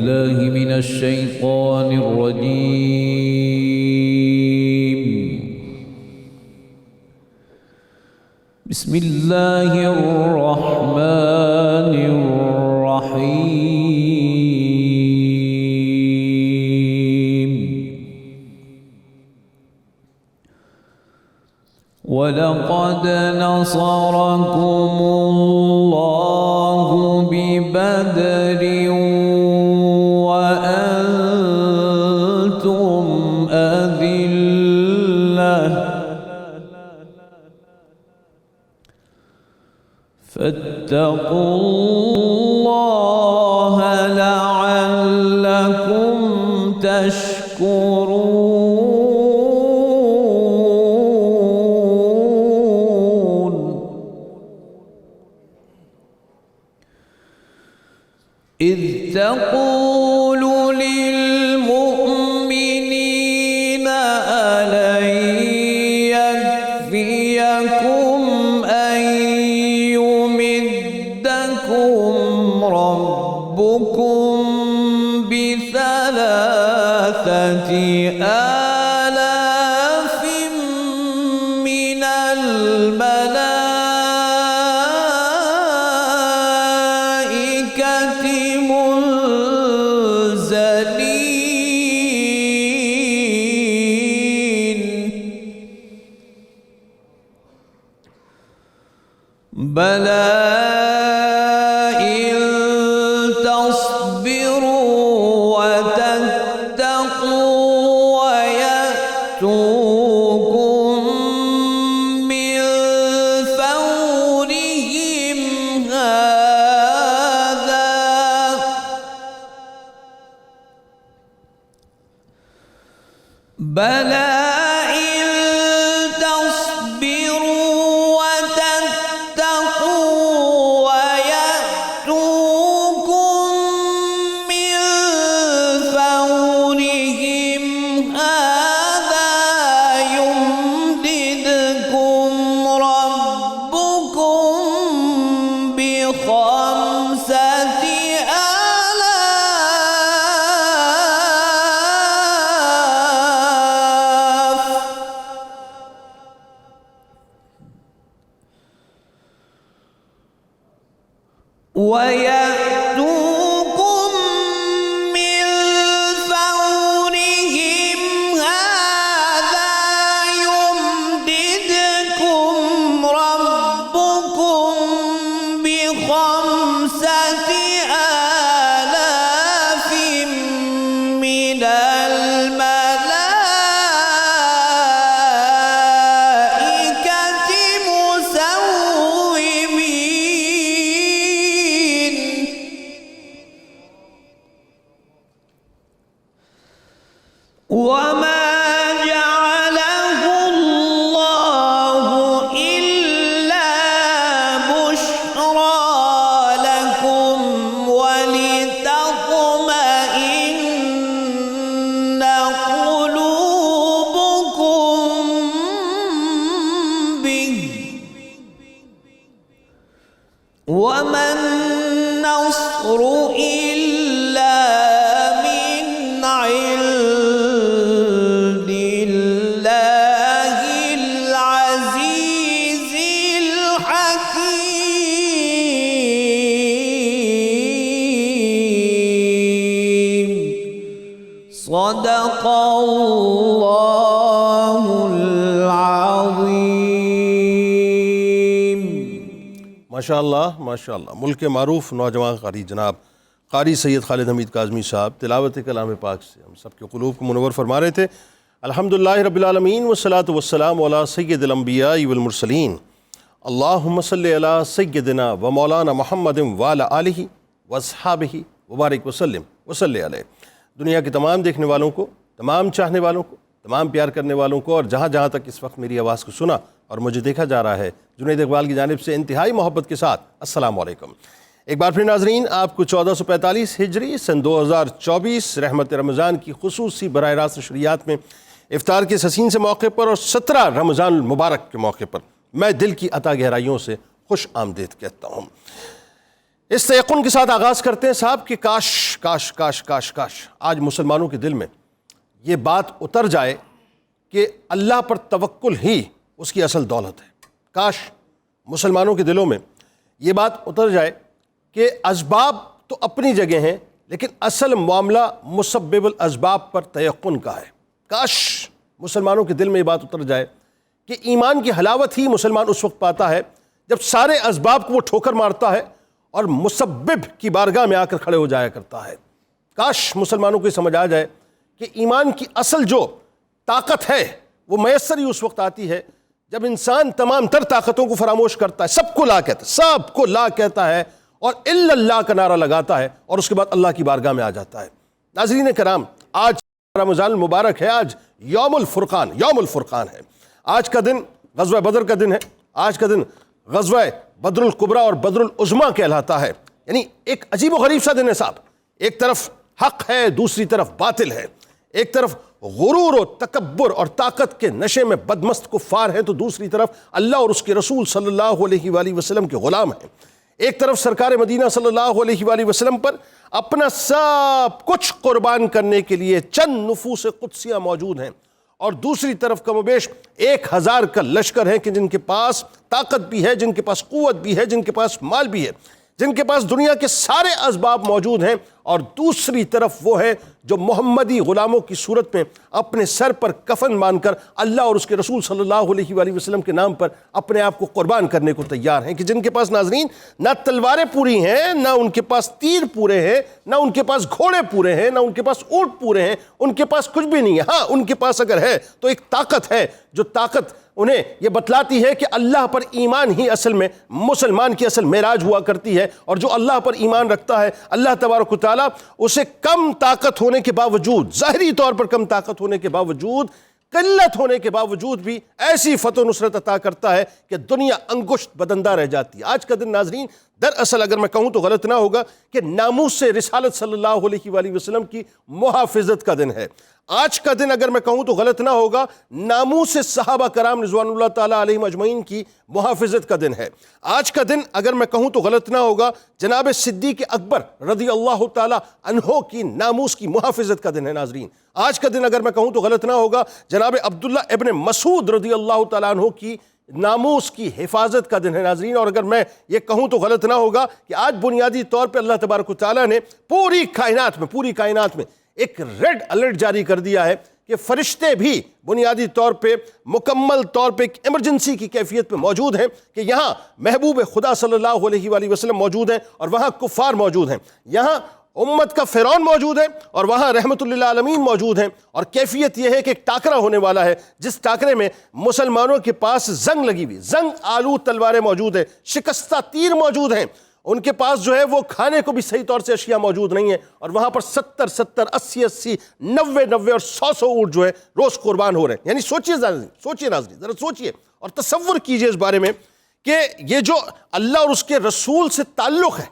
بالله من الشيطان الرجيم. بسم الله الرحمن الرحيم. ولقد نصركم الله ببدر وأنتم أذلة فاتقوا الله لعلكم تشكرون. إذ تقول للمؤمنين ألن يكفيكم أن يمدكم ربكم ب3,000 آلاف من الملائكة منزلين. بلى إن تصبروا وتتقوا ويأتوكم من فورهم هذا بلى إن تصبروا وتتقوا ويأتوكم من فورهم هذا يمددكم ربكم ب5,000 ويأتوكم من فورهم هذا يمددكم ربكم ب5,000 من الملائكة مسومين. وما جعله الله إلا بشرى لكم ولتطمئن قلوبكم به. وما النصر إلا من عند الله العزيز الحكيم. صدق الله العظيم. ماشاءاللہ ماشاءاللہ. ملک معروف نوجوان قاری جناب قاری سید خالد حمید کاظمی صاحب تلاوت کلام پاک سے ہم سب کے قلوب کو منور فرما رہے تھے. الحمدللہ رب العالمین والصلاة والسلام علی سید الانبیاء والمرسلین. اللہم صلی علی سیدنا و مولانا محمد وعلی آلہ واصحابہ وبارک وسلم وصلی علیہ. دنیا کے تمام دیکھنے والوں کو، تمام چاہنے والوں کو، تمام پیار کرنے والوں کو اور جہاں جہاں تک اس وقت میری آواز کو سنا اور مجھے دیکھا جا رہا ہے، جنید اقبال کی جانب سے انتہائی محبت کے ساتھ السلام علیکم. ایک بار پھر ناظرین آپ کو 1445 ہجری سن 2024 رحمت رمضان کی خصوصی براہ راست نشریات میں افطار کے حسین سے موقع پر اور 17 رمضان المبارک کے موقع پر میں دل کی عطا گہرائیوں سے خوش آمدید کہتا ہوں. اس تیقن کے ساتھ آغاز کرتے ہیں صاحب کہ کاش کاش کاش کاش کاش آج مسلمانوں کے دل میں یہ بات اتر جائے کہ اللہ پر توکل ہی اس کی اصل دولت ہے۔ کاش مسلمانوں کے دلوں میں یہ بات اتر جائے کہ اسباب تو اپنی جگہ ہیں، لیکن اصل معاملہ مسبب الاسباب پر تیقن کا ہے۔ کاش مسلمانوں کے دل میں یہ بات اتر جائے کہ ایمان کی حلاوت ہی مسلمان اس وقت پاتا ہے جب سارے اسباب کو وہ ٹھوکر مارتا ہے اور مسبب کی بارگاہ میں آ کر کھڑے ہو جایا کرتا ہے۔ کاش مسلمانوں کو یہ سمجھ آ جائے کہ ایمان کی اصل جو طاقت ہے وہ میسر ہی اس وقت آتی ہے جب انسان تمام تر طاقتوں کو فراموش کرتا ہے، سب کو لا کہتا ہے، سب کو لا کہتا ہے اور الا اللہ کا نعرہ لگاتا ہے اور اس کے بعد اللہ کی بارگاہ میں آ جاتا ہے۔ ناظرین کرام، آج رمضان المبارک ہے، آج یوم الفرقان ہے۔ آج کا دن غزوہ بدر کا دن ہے، آج کا دن غزوہ بدر الکبریٰ اور بدر العظمیٰ کہلاتا ہے۔ یعنی ایک عجیب و غریب سا دن ہے صاحب، ایک طرف حق ہے، دوسری طرف باطل ہے، ایک طرف غرور و تکبر اور طاقت کے نشے میں بدمست کفار ہیں تو دوسری طرف اللہ اور اس کے رسول صلی اللہ علیہ وآلہ وسلم کے غلام ہیں۔ ایک طرف سرکار مدینہ صلی اللہ علیہ وآلہ وسلم پر اپنا سب کچھ قربان کرنے کے لیے چند نفوس قدسیہ موجود ہیں، اور دوسری طرف کم و بیش 1000 کا لشکر ہے کہ جن کے پاس طاقت بھی ہے، جن کے پاس قوت بھی ہے، جن کے پاس مال بھی ہے، جن کے پاس دنیا کے سارے اسباب موجود ہیں، اور دوسری طرف وہ ہے جو محمدی غلاموں کی صورت میں اپنے سر پر کفن مان کر اللہ اور اس کے رسول صلی اللہ علیہ وآلہ وسلم کے نام پر اپنے آپ کو قربان کرنے کو تیار ہیں، کہ جن کے پاس ناظرین نہ تلواریں پوری ہیں، نہ ان کے پاس تیر پورے ہیں، نہ ان کے پاس گھوڑے پورے ہیں، نہ ان کے پاس اونٹ پورے ہیں، ان کے پاس کچھ بھی نہیں ہے۔ ہاں، ان کے پاس اگر ہے تو ایک طاقت ہے، جو طاقت انہیں یہ بتلاتی ہے کہ اللہ پر ایمان ہی اصل میں مسلمان کی اصل معراج ہوا کرتی ہے، اور جو اللہ پر ایمان رکھتا ہے اللہ تبارک و تعالیٰ اسے کم طاقت ہونے کے باوجود، ظاہری طور پر کم طاقت ہونے کے باوجود، قلت ہونے کے باوجود بھی ایسی فتح و نصرت عطا کرتا ہے کہ دنیا انگشت بدندہ رہ جاتی ہے۔ آج کا دن ناظرین دراصل اگر میں کہوں تو غلط نہ ہوگا کہ ناموس سے رسالت صلی اللہ علیہ وآلہ وسلم کی محافظت کا دن ہے۔ آج کا دن اگر میں کہوں تو غلط نہ ہوگا ناموس سے صحابہ کرام رضوان اللہ تعالیٰ علیہم اجمعین کی محافظت کا دن ہے۔ آج کا دن اگر میں کہوں تو غلط نہ ہوگا جناب صدیق اکبر رضی اللہ تعالیٰ عنہ کی ناموس کی محافظت کا دن ہے۔ ناظرین آج کا دن اگر میں کہوں تو غلط نہ ہوگا جناب عبداللہ ابن مسعود رضی اللہ تعالیٰ عنہ کی ناموس کی حفاظت کا دن ہے۔ ناظرین اور اگر میں یہ کہوں تو غلط نہ ہوگا کہ آج بنیادی طور پہ اللہ تبارک و تعالیٰ نے پوری کائنات میں ایک ریڈ الرٹ جاری کر دیا ہے کہ فرشتے بھی بنیادی طور پہ مکمل طور پہ ایک ایمرجنسی کی کیفیت پہ موجود ہیں، کہ یہاں محبوب خدا صلی اللہ علیہ وآلہ وسلم موجود ہیں اور وہاں کفار موجود ہیں، یہاں امت کا فرعون موجود ہے اور وہاں رحمت للعالمین موجود ہیں، اور کیفیت یہ ہے کہ ایک ٹاکرا ہونے والا ہے جس ٹاکرے میں مسلمانوں کے پاس زنگ لگی ہوئی، زنگ آلو تلواریں موجود ہیں، شکستہ تیر موجود ہیں، ان کے پاس جو ہے وہ کھانے کو بھی صحیح طور سے اشیاء موجود نہیں ہیں، اور وہاں پر 70 80 90 اور 100 اونٹ جو ہے روز قربان ہو رہے ہیں۔ یعنی سوچیے ناظرین ذرا سوچیے اور تصور کیجئے اس بارے میں کہ یہ جو اللہ اور اس کے رسول سے تعلق ہے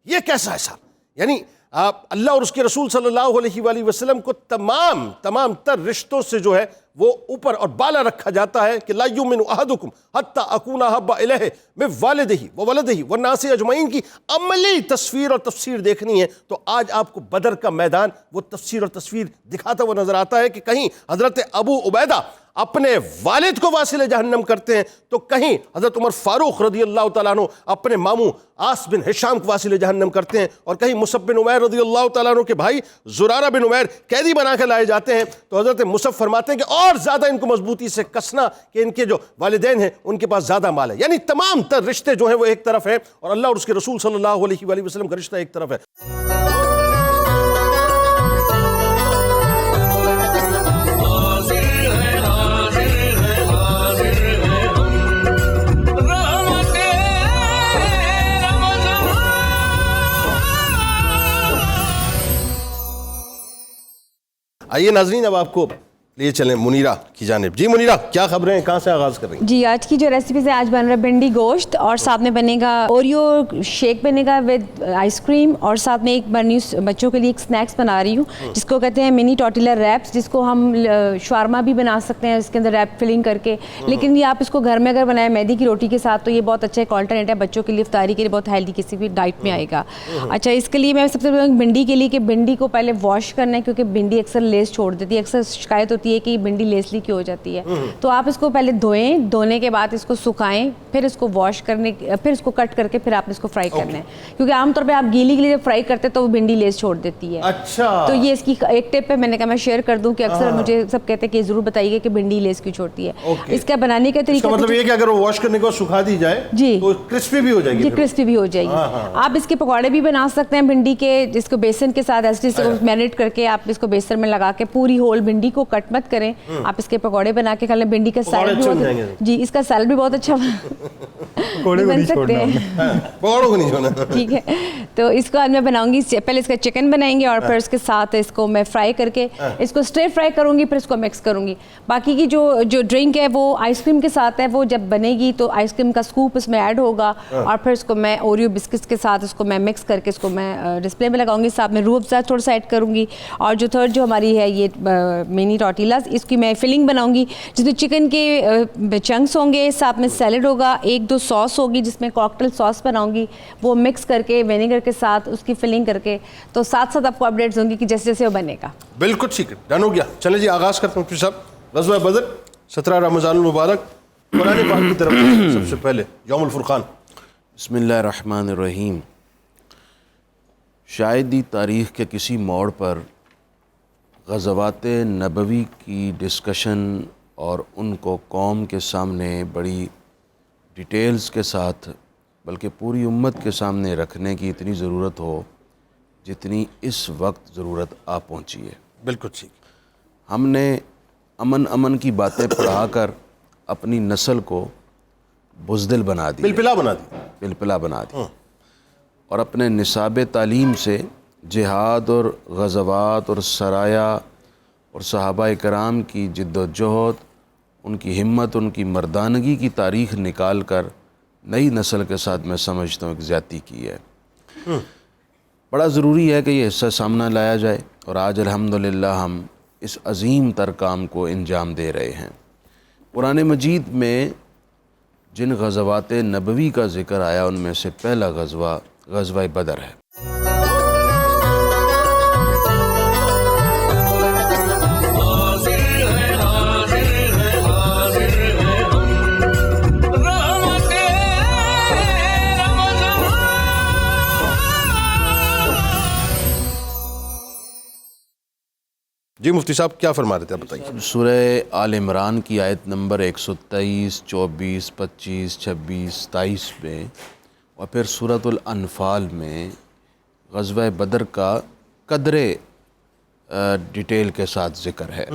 یہ کیسا ہے صاحب۔ یعنی اللہ اور اس کے رسول صلی اللہ علیہ وآلہ وسلم کو تمام تر رشتوں سے جو ہے وہ اوپر اور بالا رکھا جاتا ہے کہ لا یؤمن احدکم حتی اکون احب الیہ من والدہ وولدہ والناس اجمعین کی عملی تصویر اور تفسیر دیکھنی ہے تو آج آپ کو بدر کا میدان وہ تفسیر اور تصویر دکھاتا ہوا نظر آتا ہے، کہ کہیں حضرت ابو عبیدہ اپنے والد کو واصل جہنم کرتے ہیں تو کہیں حضرت عمر فاروق رضی اللہ تعالیٰ عنہ اپنے ماموں عاص بن ہشام کو واصل جہنم کرتے ہیں، اور کہیں مصعب بن عمیر رضی اللہ تعالیٰ عنہ کے بھائی زرارہ بن عمیر قیدی بنا کے لائے جاتے ہیں، تو حضرت مصعب فرماتے ہیں کہ اور زیادہ ان کو مضبوطی سے کسنا کہ ان کے جو والدین ہیں ان کے پاس زیادہ مال ہے۔ یعنی تمام تر رشتے جو ہیں وہ ایک طرف ہیں اور اللہ اور اس کے رسول صلی اللہ علیہ وآلہ وسلم کا رشتہ ایک طرف ہے۔ آئیے ناظرین اب آپ کو لیے چلیں منیرہ کی جانب. جی منیرہ, کیا خبریں ہیں, کہاں سے آغاز کر رہی ہیں؟ جی آج کی جو ریسیپیز ہے, آج بن رہا ہے بھنڈی گوشت, اور ساتھ میں بنے گا اوریو شیک بنے گا ود آئس کریم, اور ساتھ میں ایک بچوں کے لیے ایک سنیکس بنا رہی ہوں جس کو کہتے ہیں منی ٹورٹیلا ریپس, جس کو ہم شورما بھی بنا سکتے ہیں اس کے اندر ریپ فلنگ کر کے, لیکن یہ آپ اس کو گھر میں اگر بنائیں میدی کی روٹی کے ساتھ تو یہ بہت اچھا ایک آلٹرنیٹ ہے بچوں کے لیے, افطاری کے لیے بہت ہیلدی کسی بھی ڈائٹ میں آئے گا. اچھا, اس کے لیے میں سب سے پہلے بھنڈی کے لیے کہ بھنڈی کو پہلے واش کرنا ہے, کیونکہ بھنڈی اکثر لیس چھوڑ دیتی ہے. اکثر شکایت ہوتی ہے کہ بھنڈی لیسلی کی ہو جاتی ہے, تو آپ اس کو پہلے دھوئیں, دھونے کے بعد اس کو سکھائیں, پھر اس کو واش کرنے, پھر اس کو کٹ کر کے پھر آپ اس کو فرائی کرنا ہے, کیونکہ عام طور پہ آپ گیلی کے لیے جب فرائی کرتے تو وہ بھنڈی لیس چھوڑ دیتی ہے. اچھا, تو یہ اس کی ایک ٹپ ہے, میں نے کہا میں شیئر کر دوں کہ اکثر مجھے سب کہتے ہیں کہ ضرور بتائیے کہ بھنڈی لیس کیوں چھوڑتی ہے. اس کا بنانے کا طریقہ مطلب یہ کہ اگر وہ واش کرنے کو سکھا دی جائے جی تو کرسپی بھی ہو جائے گی. جی کرسپی بھی ہو جائے گی. آپ اس کے پکوڑے بھی بنا سکتے ہیں بھنڈی کے, جس کو بیسن کے ساتھ ایسے میرینیٹ کر کے آپ اس کو بیسن میں لگا کے پوری ہول بھنڈی کو کٹ مت کریں, آپ اس کے پکوڑے بنا کے کھا لیں. بھنڈی کا سیلڈ بھی بہت, جی اس کا سیلڈ بھی بہت اچھا بن سکتے ہیں. پکوڑوں کو نہیں چھوڑنا. ٹھیک ہے, تو اس کو آج میں بناؤں گی, پہلے اس کا چکن بنائیں گے اور پھر اس کے ساتھ اس کو میں فرائی کر کے اس کو اسٹر فرائی کروں گی, پھر اس کو مکس کروں گی. باقی کی جو ڈرنک ہے وہ آئس کریم کے ساتھ ہے, وہ جب بنے گی تو آئس کریم کا اسکوپ اس میں ایڈ ہوگا, اور پھر اس کو میں اوریو بسکٹس کے ساتھ اس کو میں مکس کر کے اس کو میں ڈسپلے میں لگاؤں گی. ساتھ میں روح افزا تھوڑا سا ایڈ کروں گی. اور جو تھرڈ جو ہماری ہے یہ منی ٹورٹیلاز, اس کی میں فلنگ بناؤں گی جس میں چکن کے چنکس ہوں گے, ساتھ میں سیلڈ ہوگا, 1-2 سوس ہوگی جس میں کاکٹیل سوس بناؤں گی, وہ مکس کر کے ونیگر کے ساتھ اس کی فلنگ کر کے, تو ساتھ ساتھ آپ کو اپڈیٹس ہوں گی کہ جیسے جیسے وہ بنے گا. بالکل ٹھیک ہے, ڈن ہو گیا. چلیں جی آغاز کرتے ہیں. صاحب غزوہ بدر 17 رمضان المبارک, قرآن پاک کی طرف سب سے پہلے یوم الفرقان. بسم اللہ الرحمن الرحیم. شاید ہی تاریخ کے کسی موڑ پر غزوات نبوی کی ڈسکشن اور ان کو قوم کے سامنے بڑی ڈیٹیلز کے ساتھ بلکہ پوری امت کے سامنے رکھنے کی اتنی ضرورت ہو جتنی اس وقت ضرورت آ پہنچی ہے. بالکل ٹھیک. ہم نے امن کی باتیں پڑھا کر اپنی نسل کو بزدل بنا دی, پلپلا بنا دی, اور اپنے نصاب تعلیم سے جہاد اور غزوات اور سرایا اور صحابہ کرام کی جد و جہد, ان کی ہمت, ان کی مردانگی کی تاریخ نکال کر نئی نسل کے ساتھ میں سمجھتا ہوں ایک زیادتی کی ہے. بڑا ضروری ہے کہ یہ حصہ سامنا لایا جائے, اور آج الحمدللہ ہم اس عظیم تر کام کو انجام دے رہے ہیں. قرآن مجید میں جن غزوات نبوی کا ذکر آیا ان میں سے پہلا غزوہ بدر ہے. جی مفتی صاحب کیا فرما رہے تھے, آپ بتائیے. سورہ آل عمران کی آیت نمبر 123, 24, 25, 26, 27 میں, اور پھر سورۃ الانفال میں غزوہ بدر کا قدرے ڈیٹیل کے ساتھ ذکر ہے.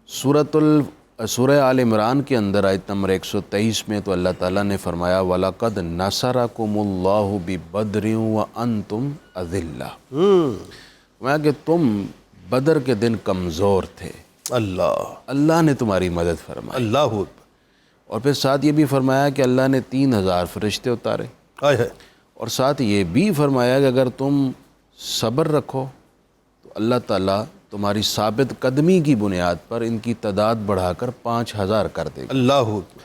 سورہ آل عمران کے اندر آیت نمبر 123 میں تو اللہ تعالیٰ نے فرمایا وَلَقَدْ نَصَرَكُمُ اللَّهُ بِبَدْرٍ وَأَنْتُمْ أَذِلَّةٌ, میں کہ تم بدر کے دن کمزور تھے, اللہ نے تمہاری مدد فرمائی. اللہ اکبر. اور پھر ساتھ یہ بھی فرمایا کہ اللہ نے 3000 فرشتے اتارے, اور ساتھ یہ بھی فرمایا کہ اگر تم صبر رکھو تو اللہ تعالیٰ تمہاری ثابت قدمی کی بنیاد پر ان کی تعداد بڑھا کر 5000 کر دے گا. اللہ اکبر.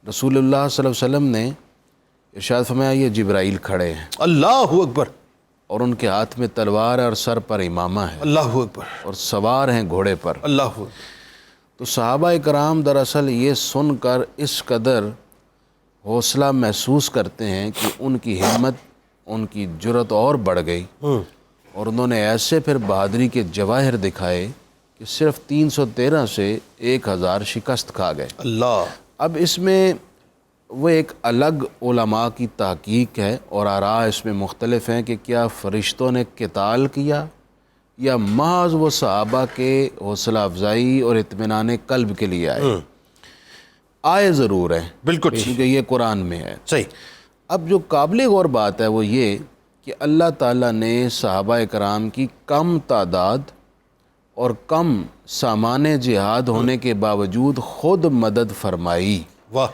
رسول اللہ صلی اللہ علیہ وسلم نے ارشاد فرمایا یہ جبرائیل کھڑے ہیں, اللہ اکبر, اور ان کے ہاتھ میں تلوار ہے اور سر پر امامہ ہے, اللہ اکبر, اور سوار ہیں گھوڑے پر, اللہ اکبر. تو صحابہ کرام دراصل یہ سن کر اس قدر حوصلہ محسوس کرتے ہیں کہ ان کی ہمت, ان کی جرت اور بڑھ گئی, اور انہوں نے ایسے پھر بہادری کے جواہر دکھائے کہ صرف 313 سے 1000 شکست کھا گئے. اللہ. اب اس میں وہ ایک الگ علماء کی تحقیق ہے, اور آراء اس میں مختلف ہیں کہ کیا فرشتوں نے قتال کیا یا محض وہ صحابہ کے حوصلہ افزائی اور اطمینان قلب کے لیے آئے ضرور ہیں. بالکل, کیونکہ یہ قرآن میں ہے. صحیح. اب جو قابل غور بات ہے وہ یہ کہ اللہ تعالیٰ نے صحابہ کرام کی کم تعداد اور کم سامان جہاد ہونے کے باوجود خود مدد فرمائی. واہ.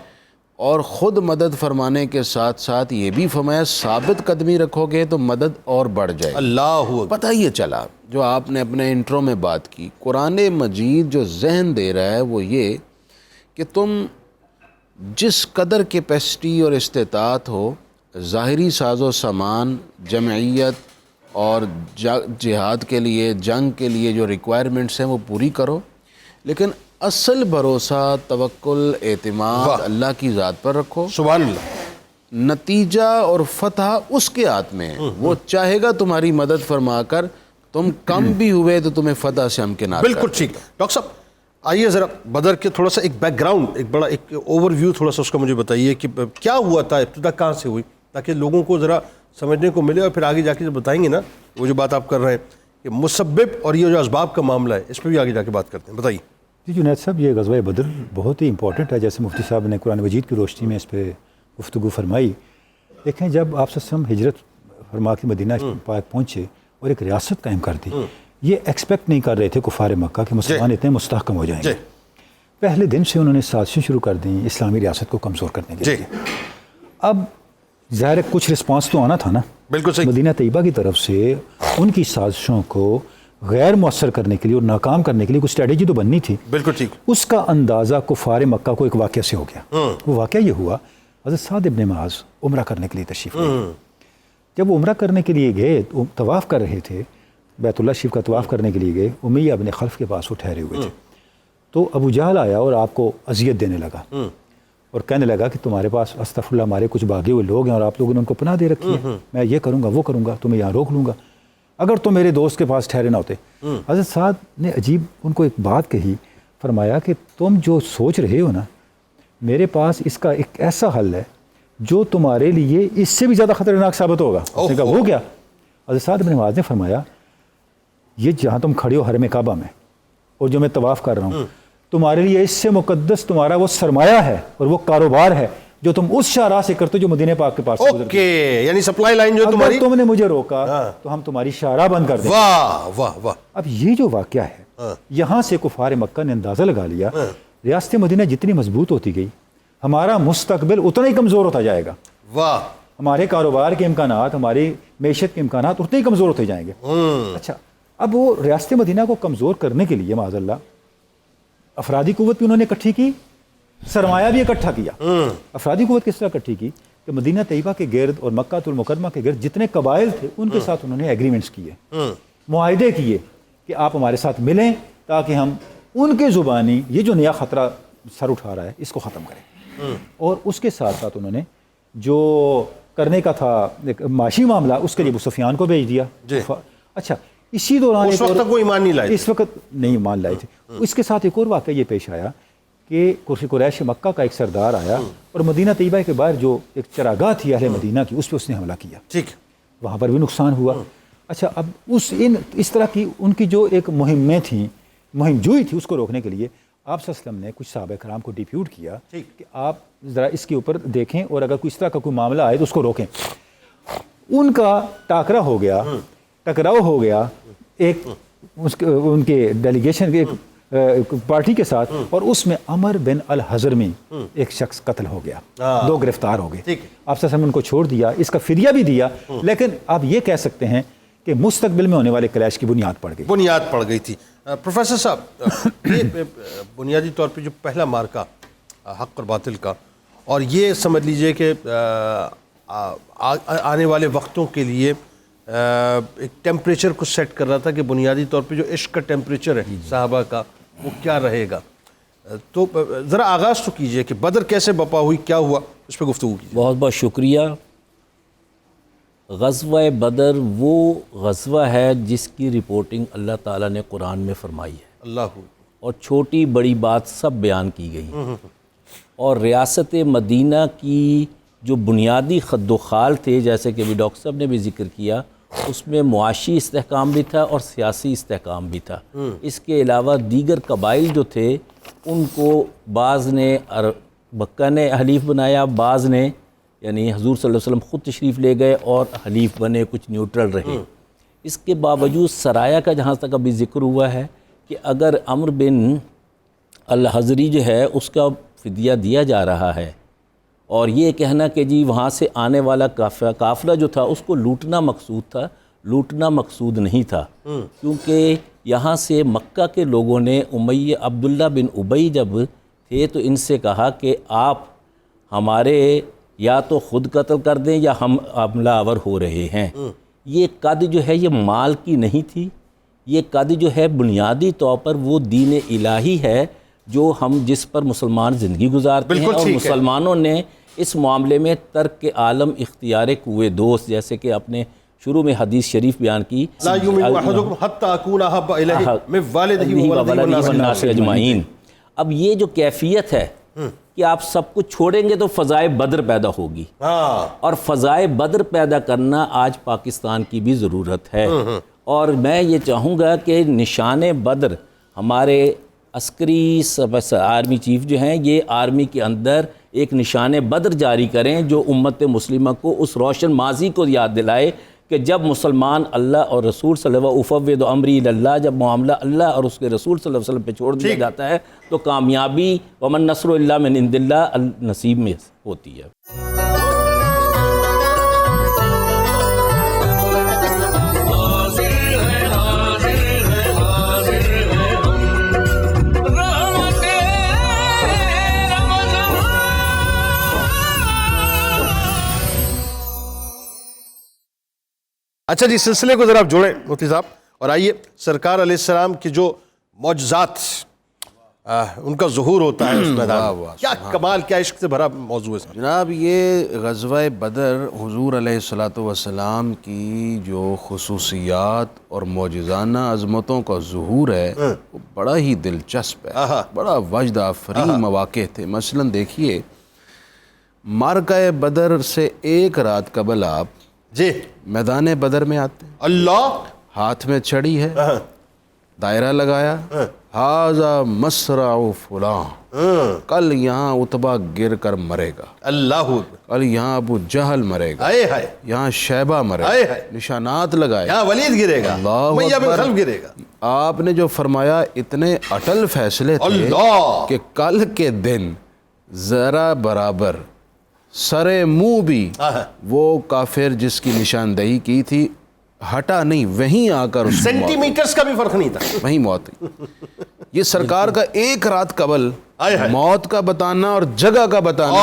اور خود مدد فرمانے کے ساتھ ساتھ یہ بھی فرمایا ثابت قدمی رکھو گے تو مدد اور بڑھ جائے. اللہ اکبر. پتہ یہ چلا جو آپ نے اپنے انٹرو میں بات کی، قرآن مجید جو ذہن دے رہا ہے وہ یہ کہ تم جس قدر کیپیسٹی اور استطاعت ہو، ظاہری ساز و سامان، جمعیت اور جہاد کے لیے، جنگ کے لیے جو ریکوائرمنٹس ہیں وہ پوری کرو، لیکن اصل بھروسہ، توکل، اعتماد اللہ کی ذات پر رکھو. سبحان اللہ. نتیجہ اور فتح اس کے ہاتھ میں ہے، وہ چاہے گا تمہاری مدد فرما کر، تم کم بھی ہوئے تو تمہیں فتح سے امکنات. بالکل ٹھیک. ڈاکٹر صاحب آئیے ذرا بدر کے تھوڑا سا ایک بیک گراؤنڈ، ایک بڑا ایک اوور ویو تھوڑا سا اس کا مجھے بتائیے کہ کیا ہوا تھا، ابتدا کہاں سے ہوئی، تاکہ لوگوں کو ذرا سمجھنے کو ملے، اور پھر آگے جا کے جب بتائیں گے نا وہ جو بات آپ کر رہے ہیں کہ مسبب اور یہ جو اسباب کا معاملہ ہے، اس پہ بھی آگے جا کے بات کرتے ہیں. بتائیے. جی جنید صاحب، یہ غزوہ بدر بہت ہی امپورٹنٹ ہے، جیسے مفتی صاحب نے قرآن مجید کی روشنی میں اس پہ گفتگو فرمائی. دیکھیں جب آپ صلی اللہ علیہ وسلم ہجرت فرما کے مدینہ پاک پہنچے اور ایک ریاست قائم کر دی، یہ ایکسپیکٹ نہیں کر رہے تھے کفار مکہ کہ مسلمان اتنے مستحکم ہو جائیں گے. پہلے دن سے انہوں نے سازشیں شروع کر دیں اسلامی ریاست کو کمزور کرنے کے لیے. اب ظاہر ہے کچھ رسپانس تو آنا تھا نا. بالکل صحیح. مدینہ طیبہ کی طرف سے ان کی سازشوں کو غیر مؤثر کرنے کے لیے اور ناکام کرنے کے لیے کچھ اسٹریٹجی تو بننی تھی. بالکل ٹھیک. اس کا اندازہ کفار مکہ کو ایک واقعہ سے ہو گیا. وہ واقعہ یہ ہوا، حضرت سعد ابن معاذ عمرہ کرنے کے لیے تشریف لے گئے. جب وہ عمرہ کرنے کے لیے گئے، طواف کر رہے تھے، بیت اللہ شریف کا طواف کرنے کے لیے گئے، امیہ ابن خلف کے پاس وہ ٹھہرے ہوئے تھے. تو ابو جہل آیا اور آپ کو اذیت دینے لگا اور کہنے لگا کہ تمہارے پاس استغفر اللہ ہمارے کچھ بھاگے ہوئے لوگ ہیں اور آپ لوگوں نے ان کو پناہ دے رکھی ہے، میں یہ کروں گا وہ کروں گا، تمہیں یہاں روک لوں گا اگر تم میرے دوست کے پاس ٹھہرے نہ ہوتے. حضرت سعد نے عجیب ان کو ایک بات کہی، فرمایا کہ تم جو سوچ رہے ہو نا، میرے پاس اس کا ایک ایسا حل ہے جو تمہارے لیے اس سے بھی زیادہ خطرناک ثابت ہوگا. اس نے کہا وہ کیا؟ حضرت سعد بن معاذ نے فرمایا یہ جہاں تم کھڑے ہو حرم کعبہ میں اور جو میں طواف کر رہا ہوں، تمہارے لیے اس سے مقدس تمہارا وہ سرمایہ ہے اور وہ کاروبار ہے جو تم اس شاہراہ سے کرتے ہو جو مدینہ پاک کے پاس سے گزرتی ہے. یعنی سپلائی لائن جو تمہاری، اگر تم نے مجھے روکا تو ہم تمہاری شاہراہ بند کر دیں. واہ واہ واہ. اب یہ جو واقعہ ہے، یہاں سے کفار مکہ نے اندازہ لگا لیا ریاست مدینہ جتنی مضبوط ہوتی گئی ہمارا مستقبل اتنا ہی کمزور ہوتا جائے گا. واہ. ہمارے کاروبار کے امکانات، ہماری معیشت کے امکانات اتنے ہی کمزور ہوتے جائیں گے. اچھا، اب وہ ریاست مدینہ کو کمزور کرنے کے لیے معاذ اللہ افرادی قوت بھی انہوں نے اکٹھی کی، سرمایہ بھی اکٹھا کیا. افرادی قوت کس طرح اکٹھی کی کہ مدینہ طیبہ کے گرد اور مکہ المکرمہ کے گرد جتنے قبائل تھے ان کے ساتھ انہوں نے ایگریمنٹس کیے، معاہدے کیے کہ آپ ہمارے ساتھ ملیں تاکہ ہم ان کے زبانی یہ جو نیا خطرہ سر اٹھا رہا ہے اس کو ختم کریں. اور اس کے ساتھ ساتھ انہوں نے جو کرنے کا تھا ایک معاشی معاملہ اس کے لیے ابو سفیان کو بھیج دیا. اچھا، اسی دوران اس وقت تک وہ ایمان نہیں لائے، اس وقت نہیں ایمان لائے تھے. اس کے ساتھ ایک اور واقعہ یہ پیش آیا کہ قریش مکہ کا ایک سردار آیا اور مدینہ طیبہ کے باہر جو ایک چراگاہ تھی اہل مدینہ کی اس پہ اس نے حملہ کیا. ٹھیک، وہاں پر بھی نقصان ہوا. اچھا، اب اس طرح کی ان کی جو ایک مہمیں تھیں، مہم جوئی تھی، اس کو روکنے کے لیے آپ صلی اللہ علیہ وسلم نے کچھ صحابہ کرام کو ڈیپیوٹ کیا کہ آپ ذرا اس کے اوپر دیکھیں اور اگر کوئی اس طرح کا کوئی معاملہ آئے تو اس کو روکیں. ان کا ٹاکرا ہو گیا، ٹکراؤ ہو گیا ایک ان کے ڈیلیگیشن ایک پارٹی کے ساتھ، اور اس میں عمر بن الحضرمی ایک شخص قتل ہو گیا، 2 گرفتار ہو گئے. آپ صلی اللہ علیہ وسلم نے ان کو چھوڑ دیا، اس کا فدیہ بھی دیا، لیکن آپ یہ کہہ سکتے ہیں کہ مستقبل میں ہونے والے کلیش کی بنیاد پڑ گئی تھی. پروفیسر صاحب، یہ بنیادی طور پہ جو پہلا مارکا حق اور باطل کا، اور یہ سمجھ لیجئے کہ آنے والے وقتوں کے لیے ایک ٹیمپریچر کو سیٹ کر رہا تھا کہ بنیادی طور پہ جو عشق کا ٹیمپریچر ہے صحابہ کا وہ کیا رہے گا. تو ذرا آغاز تو کیجئے کہ بدر کیسے بپا ہوئی، کیا ہوا، اس پہ گفتگو کیجئے. بہت بہت شکریہ. غزوہ بدر وہ غزوہ ہے جس کی رپورٹنگ اللہ تعالیٰ نے قرآن میں فرمائی ہے. اللہ، اور چھوٹی بڑی بات سب بیان کی گئی. اور ریاست مدینہ کی جو بنیادی خد و خال تھے، جیسے کہ ابھی ڈاکٹر صاحب نے بھی ذکر کیا، اس میں معاشی استحکام بھی تھا اور سیاسی استحکام بھی تھا. اس کے علاوہ دیگر قبائل جو تھے ان کو بعض نے مکہ نے حلیف بنایا، بعض نے یعنی حضور صلی اللہ علیہ وسلم خود تشریف لے گئے اور حلیف بنے، کچھ نیوٹرل رہے. اس کے باوجود سرایہ کا جہاں تک ابھی ذکر ہوا ہے کہ اگر عمرو بن الحضری جو ہے اس کا فدیہ دیا جا رہا ہے، اور یہ کہنا کہ جی وہاں سے آنے والا قافلہ جو تھا اس کو لوٹنا مقصود تھا، لوٹنا مقصود نہیں تھا، کیونکہ یہاں سے مکہ کے لوگوں نے عبداللہ بن ابی جب تھے تو ان سے کہا کہ آپ ہمارے یا تو خود قتل کر دیں یا ہم حملہ آور ہو رہے ہیں۔ یہ قد جو ہے یہ مال کی نہیں تھی، یہ قد جو ہے بنیادی طور پر وہ دین الہی ہے جو ہم جس پر مسلمان زندگی گزارتے ہیں، اور مسلمانوں نے اس معاملے میں ترک عالم اختیار کوئے دوست، جیسے کہ اپنے شروع میں حدیث شریف بیان کی، لا یؤمن احدکم حتی اکون احب الیہ من والدہ وولدہ والناس اجمعین۔ اب یہ جو کیفیت ہے کہ آپ سب کچھ چھوڑیں گے تو فضائے بدر پیدا ہوگی، اور فضائے بدر پیدا کرنا آج پاکستان کی بھی ضرورت ہے۔ اور میں یہ چاہوں گا کہ نشان بدر ہمارے عسکری آرمی چیف جو ہیں یہ آرمی کے اندر ایک نشان بدر جاری کریں جو امت مسلمہ کو اس روشن ماضی کو یاد دلائے کہ جب مسلمان اللہ اور رسول صلی اللہ علیہ وسلم افوض امری اللہ، جب معاملہ اللہ اور اس کے رسول صلی اللہ علیہ وسلم پہ چھوڑ دیا جاتا ہے تو کامیابی ومن نصر الا من عند اللہ نصیب میں ہوتی ہے۔ اچھا جی، سلسلے کو ذرا آپ جوڑیں مفتی صاحب، اور آئیے سرکار علیہ السلام کے جو معجزات ان کا ظہور ہوتا ہے اس میدان میں، کیا کمال، کیا عشق سے بھرا موضوع ہے جناب۔ یہ غزوہ بدر حضور علیہ السلام کی جو خصوصیات اور معجزانہ عظمتوں کا ظہور ہے وہ بڑا ہی دلچسپ ہے، بڑا وجد آفرین مواقع تھے۔ مثلا دیکھیے، معرکہ بدر سے ایک رات قبل آپ جی میدان بدر میں آتے ہیں، اللہ ہاتھ میں چھڑی ہے، دائرہ لگایا، ہاذا مسرع فلاں، کل یہاں عتبہ گر کر مرے گا، اللہ، کل یہاں ابو جہل مرے گا، یہاں شیبہ مرے گا، نشانات لگائے، یہاں ولید گرے گا، امیہ بن خلف گرے گا۔ آپ نے جو فرمایا اتنے اٹل فیصلے تھے کہ کل کے دن ذرا برابر سرے منہ بھی وہ کافر جس کی نشاندہی کی تھی ہٹا نہیں، وہیں آ کر سینٹی میٹرز کا بھی فرق نہیں تھا، وہیں موت ہوئی۔ یہ سرکار کا ایک رات قبل موت کا بتانا اور جگہ کا بتانا،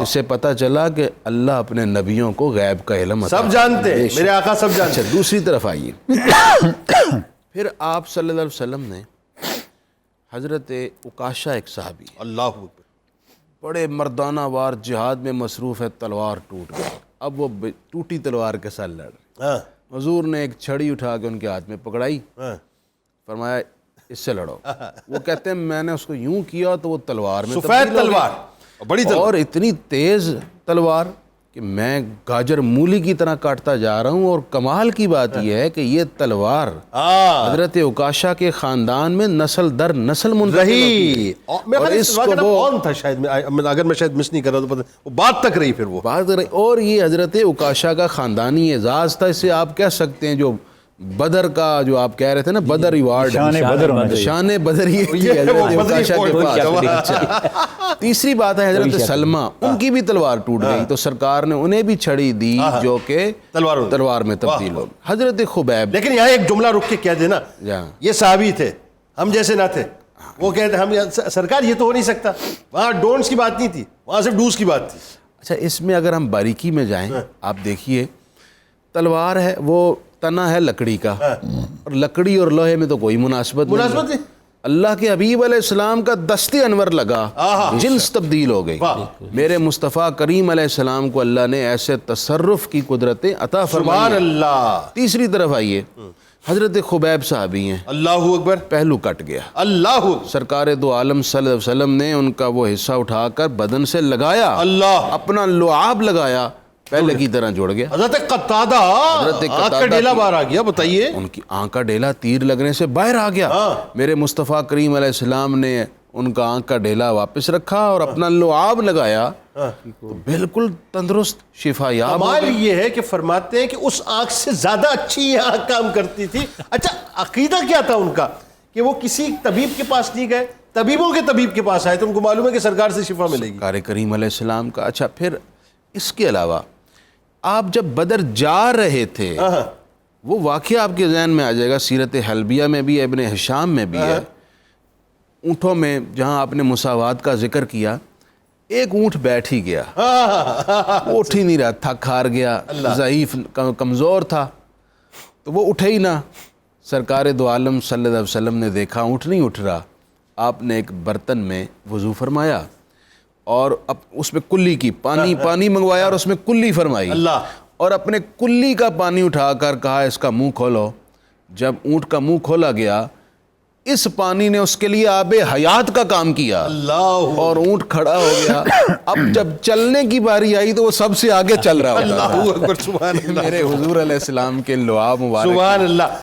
اس سے پتہ چلا کہ اللہ اپنے نبیوں کو غیب کا علم سب جانتے ہیں، میرے آقا سب جانتے ہیں۔ دوسری طرف آئیے، پھر آپ صلی اللہ علیہ وسلم نے حضرت عکاشہ ایک صحابی، اللہ بڑے مردانہ وار جہاد میں مصروف ہے، تلوار ٹوٹ گئی، اب وہ ٹوٹی تلوار کے ساتھ لڑ رہے، حضور نے ایک چھڑی اٹھا کے ان کے ہاتھ میں پکڑائی، فرمایا اس سے لڑو۔ وہ کہتے ہیں میں نے اس کو یوں کیا تو وہ تلوار میں سفید تلوار، بڑی تلوار، اور اتنی تیز تلوار کہ میں گاجر مولی کی طرح کاٹتا جا رہا ہوں۔ اور کمال کی بات یہ ہے کہ یہ تلوار حضرت عکاشہ کے خاندان میں نسل در نسل منتقل ہوتی ہے، اور اس کو کون تھا شاید، اگر میں شاید مس نہیں کر رہا تو پتہ وہ بات تک رہی، پھر وہ بات رہی، اور یہ حضرت عکاشہ کا خاندانی اعزاز تھا۔ اسے آپ کہہ سکتے ہیں جو بدر کا جو آپ کہہ رہے تھے نا بدر ایوارڈ، شان بدر یہ حضرت عکاشہ کے پاس۔ تیسری بات ہے حضرت سلمہ، ان کی بھی تلوار ٹوٹ گئی تو سرکار نے انہیں بھی چھڑی دی جو کہ تلوار میں تبدیل ہو۔ حضرت خبیب، لیکن یہاں ایک جملہ رک کے کہہ دینا، یہ صحابی تھے، ہم جیسے نہ تھے، وہ کہتے ہم سرکار یہ تو ہو نہیں سکتا، وہاں ڈونٹس کی بات نہیں تھی، وہاں صرف ڈوز کی بات تھی۔ اچھا، اس میں اگر ہم باریکی میں جائیں، آپ دیکھیے تلوار ہے، وہ تنا ہے لکڑی کا، اور لکڑی اور لوہے میں تو کوئی مناسبت نہیں۔ اللہ کے حبیب علیہ السلام کا دست انور لگا، جنس تبدیل ہو گئی۔ میرے مصطفیٰ کریم علیہ السلام کو اللہ نے ایسے تصرف کی قدرتیں عطا فرمائی۔ سبحان اللہ۔ تیسری طرف آئیے، حضرت خبیب صحابی ہیں، اللہ اکبر، پہلو کٹ گیا، اللہ سرکار دو عالم صلی اللہ علیہ وسلم نے ان کا وہ حصہ اٹھا کر بدن سے لگایا، اللہ اپنا لعاب لگایا، پہلے کی طرح جڑ گیا۔ حضرت قتادہ آنکھ کا ڈیلا باہر آ گیا، بتائیے، ان کی آنکھ کا ڈیلا تیر لگنے سے باہر آ گیا۔ میرے مصطفیٰ کریم علیہ السلام نے ان کا آنکھ کا ڈیلا واپس رکھا اور اپنا لعاب لگایا، بالکل تندرست شفا یاب ہو گئی۔ کمال یہ ہے کہ فرماتے ہیں کہ اس آنکھ سے زیادہ اچھی یہ آنکھ کام کرتی تھی۔ اچھا، عقیدہ کیا تھا ان کا کہ وہ کسی طبیب کے پاس نہیں گئے, طبیبوں کے طبیب کے پاس آئے تو ان کو معلوم ہے کہ سرکار سے شفا ملے گی. سرکار کریم علیہ السلام کا. اچھا پھر اس کے علاوہ آپ جب بدر جا رہے تھے, وہ واقعہ آپ کے ذہن میں آ جائے گا, سیرت حلبیہ میں بھی ہے, ابن ہشام میں بھی ہے, اونٹوں میں جہاں آپ نے مساوات کا ذکر کیا, ایک اونٹ بیٹھ ہی گیا, اٹھ ہی نہیں رہا, تھک ہار گیا, ضعیف کمزور تھا, تو وہ اٹھے ہی نہ. سرکار دو عالم صلی اللہ علیہ وسلم نے دیکھا اونٹ نہیں اٹھ رہا, آپ نے ایک برتن میں وضو فرمایا اور اب اس میں کلی کی پانی منگوایا اور اس میں کلی فرمائی, اور اپنے کلی کا پانی اٹھا کر کہا اس کا منہ کھولو. جب اونٹ کا منہ کھولا گیا, اس پانی نے اس کے لیے آب حیات کا کام کیا, اور اونٹ کھڑا ہو گیا. اب جب چلنے کی باری آئی تو وہ سب سے آگے چل رہا ہوتا تھا. اللہ اکبر, سبحان اللہ. میرے حضور علیہ السلام کے لعاب مبارک. سبحان اللہ.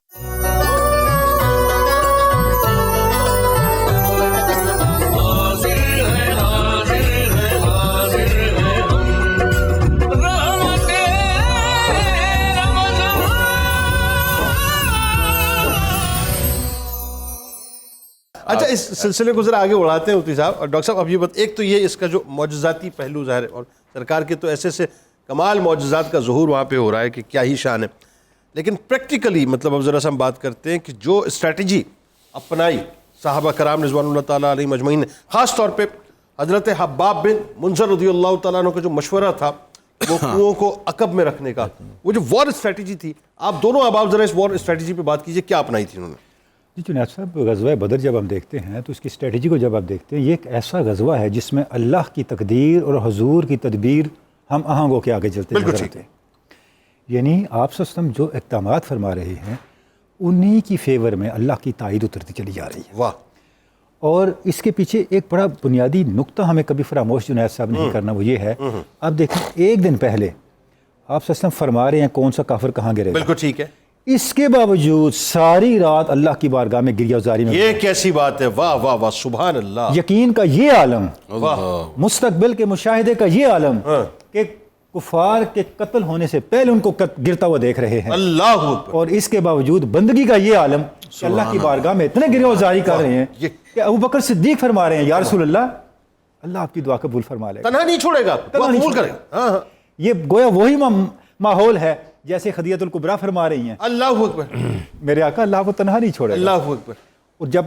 اچھا اس سلسلے کو ذرا آگے اڑاتے ہیں مفتی صاحب. اور ڈاکٹر صاحب اب یہ ایک تو یہ اس کا جو معجزاتی پہلو ظاہر ہے, اور سرکار کے تو ایسے سے کمال معجزات کا ظہور وہاں پہ ہو رہا ہے کہ کیا ہی شان ہے. لیکن پریکٹیکلی مطلب اب ذرا سا ہم بات کرتے ہیں کہ جو اسٹریٹجی اپنائی صحابہ کرام رضوان اللہ تعالیٰ علیہ مجمعین نے, خاص طور پہ حضرت حباب بن منذر رضی اللہ تعالیٰ عنہ کا جو مشورہ تھا وہ کنوؤں کو عقب میں رکھنے کا, وہ جو وار اسٹریٹجی تھی, آپ دونوں احباب ذرا اس وار اسٹریٹجی پہ بات کیجئے, کیا اپنائی تھی انہوں نے؟ جی جنید صاحب, غزوہ بدر جب ہم دیکھتے ہیں تو اس کی اسٹریٹجی کو جب آپ دیکھتے ہیں, یہ ایک ایسا غزوہ ہے جس میں اللہ کی تقدیر اور حضور کی تدبیر ہم آہنگوں کے آگے چلتے نظر آتے ہیں. یعنی آپ صلی اللہ علیہ وسلم جو اقدامات فرما رہے ہیں انہی کی فیور میں اللہ کی تائید اترتی چلی جا رہی ہے. واہ. اور اس کے پیچھے ایک بڑا بنیادی نقطہ ہمیں کبھی فراموش جنید صاحب نہیں کرنا, وہ یہ ہے, اب دیکھیں ایک دن پہلے آپ صلی اللہ علیہ وسلم فرما رہے ہیں کون سا کافر کہاں گرے گا. بالکل ٹھیک ہے. اس کے باوجود ساری رات اللہ کی بارگاہ میں گریہ وزاری میں, یہ کیسی بات ہے, واہ واہ واہ, سبحان اللہ. یقین کا یہ عالم, واہ. مستقبل کے مشاہدے کا یہ عالم کہ کفار کے قتل ہونے سے پہلے ان کو گرتا ہوا دیکھ رہے ہیں, اللہ اکبر. اور اس کے باوجود بندگی کا یہ عالم کہ اللہ کی بارگاہ میں اتنے گریہ وزاری کر رہے ہیں کہ ابوبکر صدیق فرما رہے ہیں یا رسول اللہ, اللہ آپ کی دعا قبول فرما لے گا, تنہا نہیں چھوڑے گا, قبول کرے گا. یہ گویا وہی ماحول ہے جیسے خدیجہ الکبریٰ فرما رہی ہیں, اللہ اکبر, میرے آقا اللہ کو تنہا نہیں چھوڑے گا. اللہ اکبر. اور جب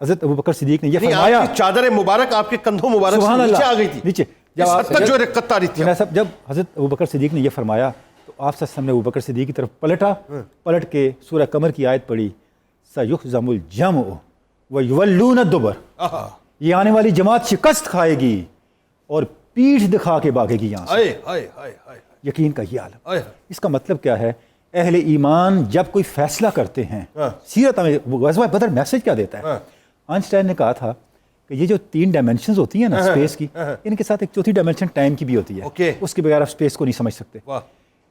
حضرت ابوبکر صدیق نے یہ فرمایا, آپ کی چادر مبارک آپ کے کندھوں مبارک سے نیچے آ گئی تھی, نیچے اس حد تک جو رقت آ رہی تھی. جب حضرت ابوبکر صدیق نے یہ فرمایا تو آپ صلی اللہ علیہ وسلم نے ابوبکر صدیق کی طرف پلٹ کے سورہ قمر کی آیت پڑھی, سَيُحْزَمُ الْجَمْعُ وَيُوَلُّونَ الدُّبُرَ, یہ آنے والی جماعت شکست کھائے گی اور پیٹھ دکھا کے بھاگے گی یہاں سے. یقین کا یہ عالم. اس کا مطلب کیا ہے, اہل ایمان جب کوئی فیصلہ کرتے ہیں, سیرت میں غزوہ بدر میسج کیا دیتا ہے. آئنسٹائن نے کہا تھا کہ یہ جو 3 ڈائمنشنز ہوتی ہیں نا اسپیس کی, ان کے ساتھ ایک چوتھی ڈائمنشن ٹائم کی بھی ہوتی ہے, اس کے بغیر آپ اسپیس کو نہیں سمجھ سکتے.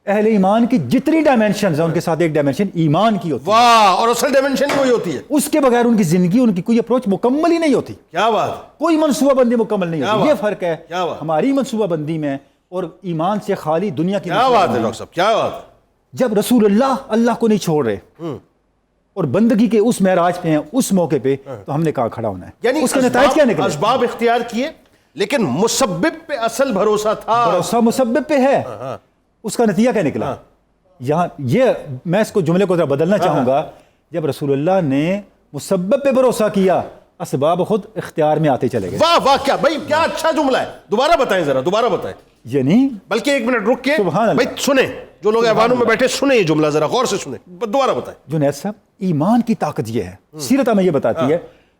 اہل ایمان کی جتنی ڈائمنشنز ہیں ان کے ساتھ ایک ڈائمنشن ایمان کی ہوتی ہے. واہ, اور اصل ڈائمنشن ہی وہی ہوتی ہے. اس کے بغیر ان کی زندگی, ان کی کوئی اپروچ مکمل ہی نہیں ہوتی. کیا بات, کوئی منصوبہ بندی مکمل نہیں ہوتی. یہ فرق ہے ہماری منصوبہ بندی میں اور ایمان سے خالی دنیا کی. کیا بات ہے ڈاکٹر صاحب, کیا بات. جب رسول اللہ کو نہیں چھوڑ رہے اور بندگی کے اس معراج پہ ہیں, اس موقع پہ, تو ہم نے کہاں کھڑا ہونا ہے. یعنی اس کا نتائج کیا نکلے, اسباب اختیار کیے لیکن مسبب پہ اصل بھروسہ تھا. بھروسہ مسبب پہ ہے, اس کا نتیجہ کیا نکلا. یہاں یہ میں اس کو جملے کو ذرا بدلنا چاہوں گا, جب رسول اللہ نے مسبب پہ بھروسہ کیا, اسباب خود اختیار میں آتے چلے گئے. واہ واہ, کیا بھائی, کیا اچھا جملہ ہے. دوبارہ بتائیں ذرا, دوبارہ بتائیں. یعنی بلکہ ایک منٹ رک کے سبحان اللہ, بھائی سنیں, جو لوگ ایوانوں میں بیٹھے سنیں یہ جملہ, ذرا غور سے سنیں, دوبارہ بتائیں. جنید صاحب, ایمان کی طاقت یہ ہے, سیرت ہمیں یہ بتاتی ہے,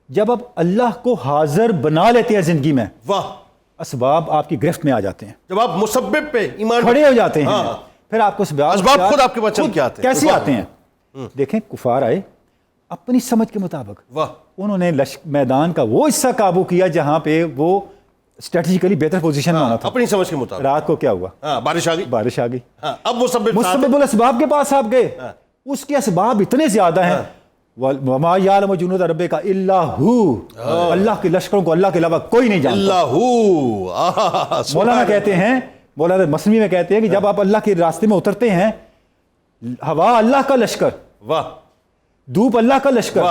جب آپ اللہ کو حاضر بنا لیتے ہیں زندگی میں, واہ, اسباب آپ کی گرفت میں آ جاتے ہیں. جب آپ مسبب پہ ایمان کھڑے ہو جاتے ہیں, پھر آپ کو اسباب خود آپ کے پاس چل کے آتے ہیں. کیسے آتے ہیں؟ دیکھیں, کفار آئے اپنی سمجھ کے مطابق, انہوں نے میدان کا وہ حصہ قابو کیا جہاں پہ وہ اسٹریٹجیکلی بہتر پوزیشن میں ہونا تھا, اپنی سمجھ کے مطابق. رات کو کیا ہوا, بارش آ گئی. بارش آ گئی. اب مسبب الاسباب کے پاس آپ گئے, اس کے اسباب اتنے زیادہ ہیں, وَمَا يَعْلَمُ جُنُودَ رَبِّكَ إِلَّا هُوَ, اللہ کے لشکروں کو اللہ کے علاوہ کوئی نہیں جانتا. مولانا کہتے ہیں, مولانا مسنوی میں کہتے ہیں کہ جب آپ اللہ کے راستے میں اترتے ہیں, ہوا اللہ کا لشکر, واہ, دھوپ اللہ کا لشکر,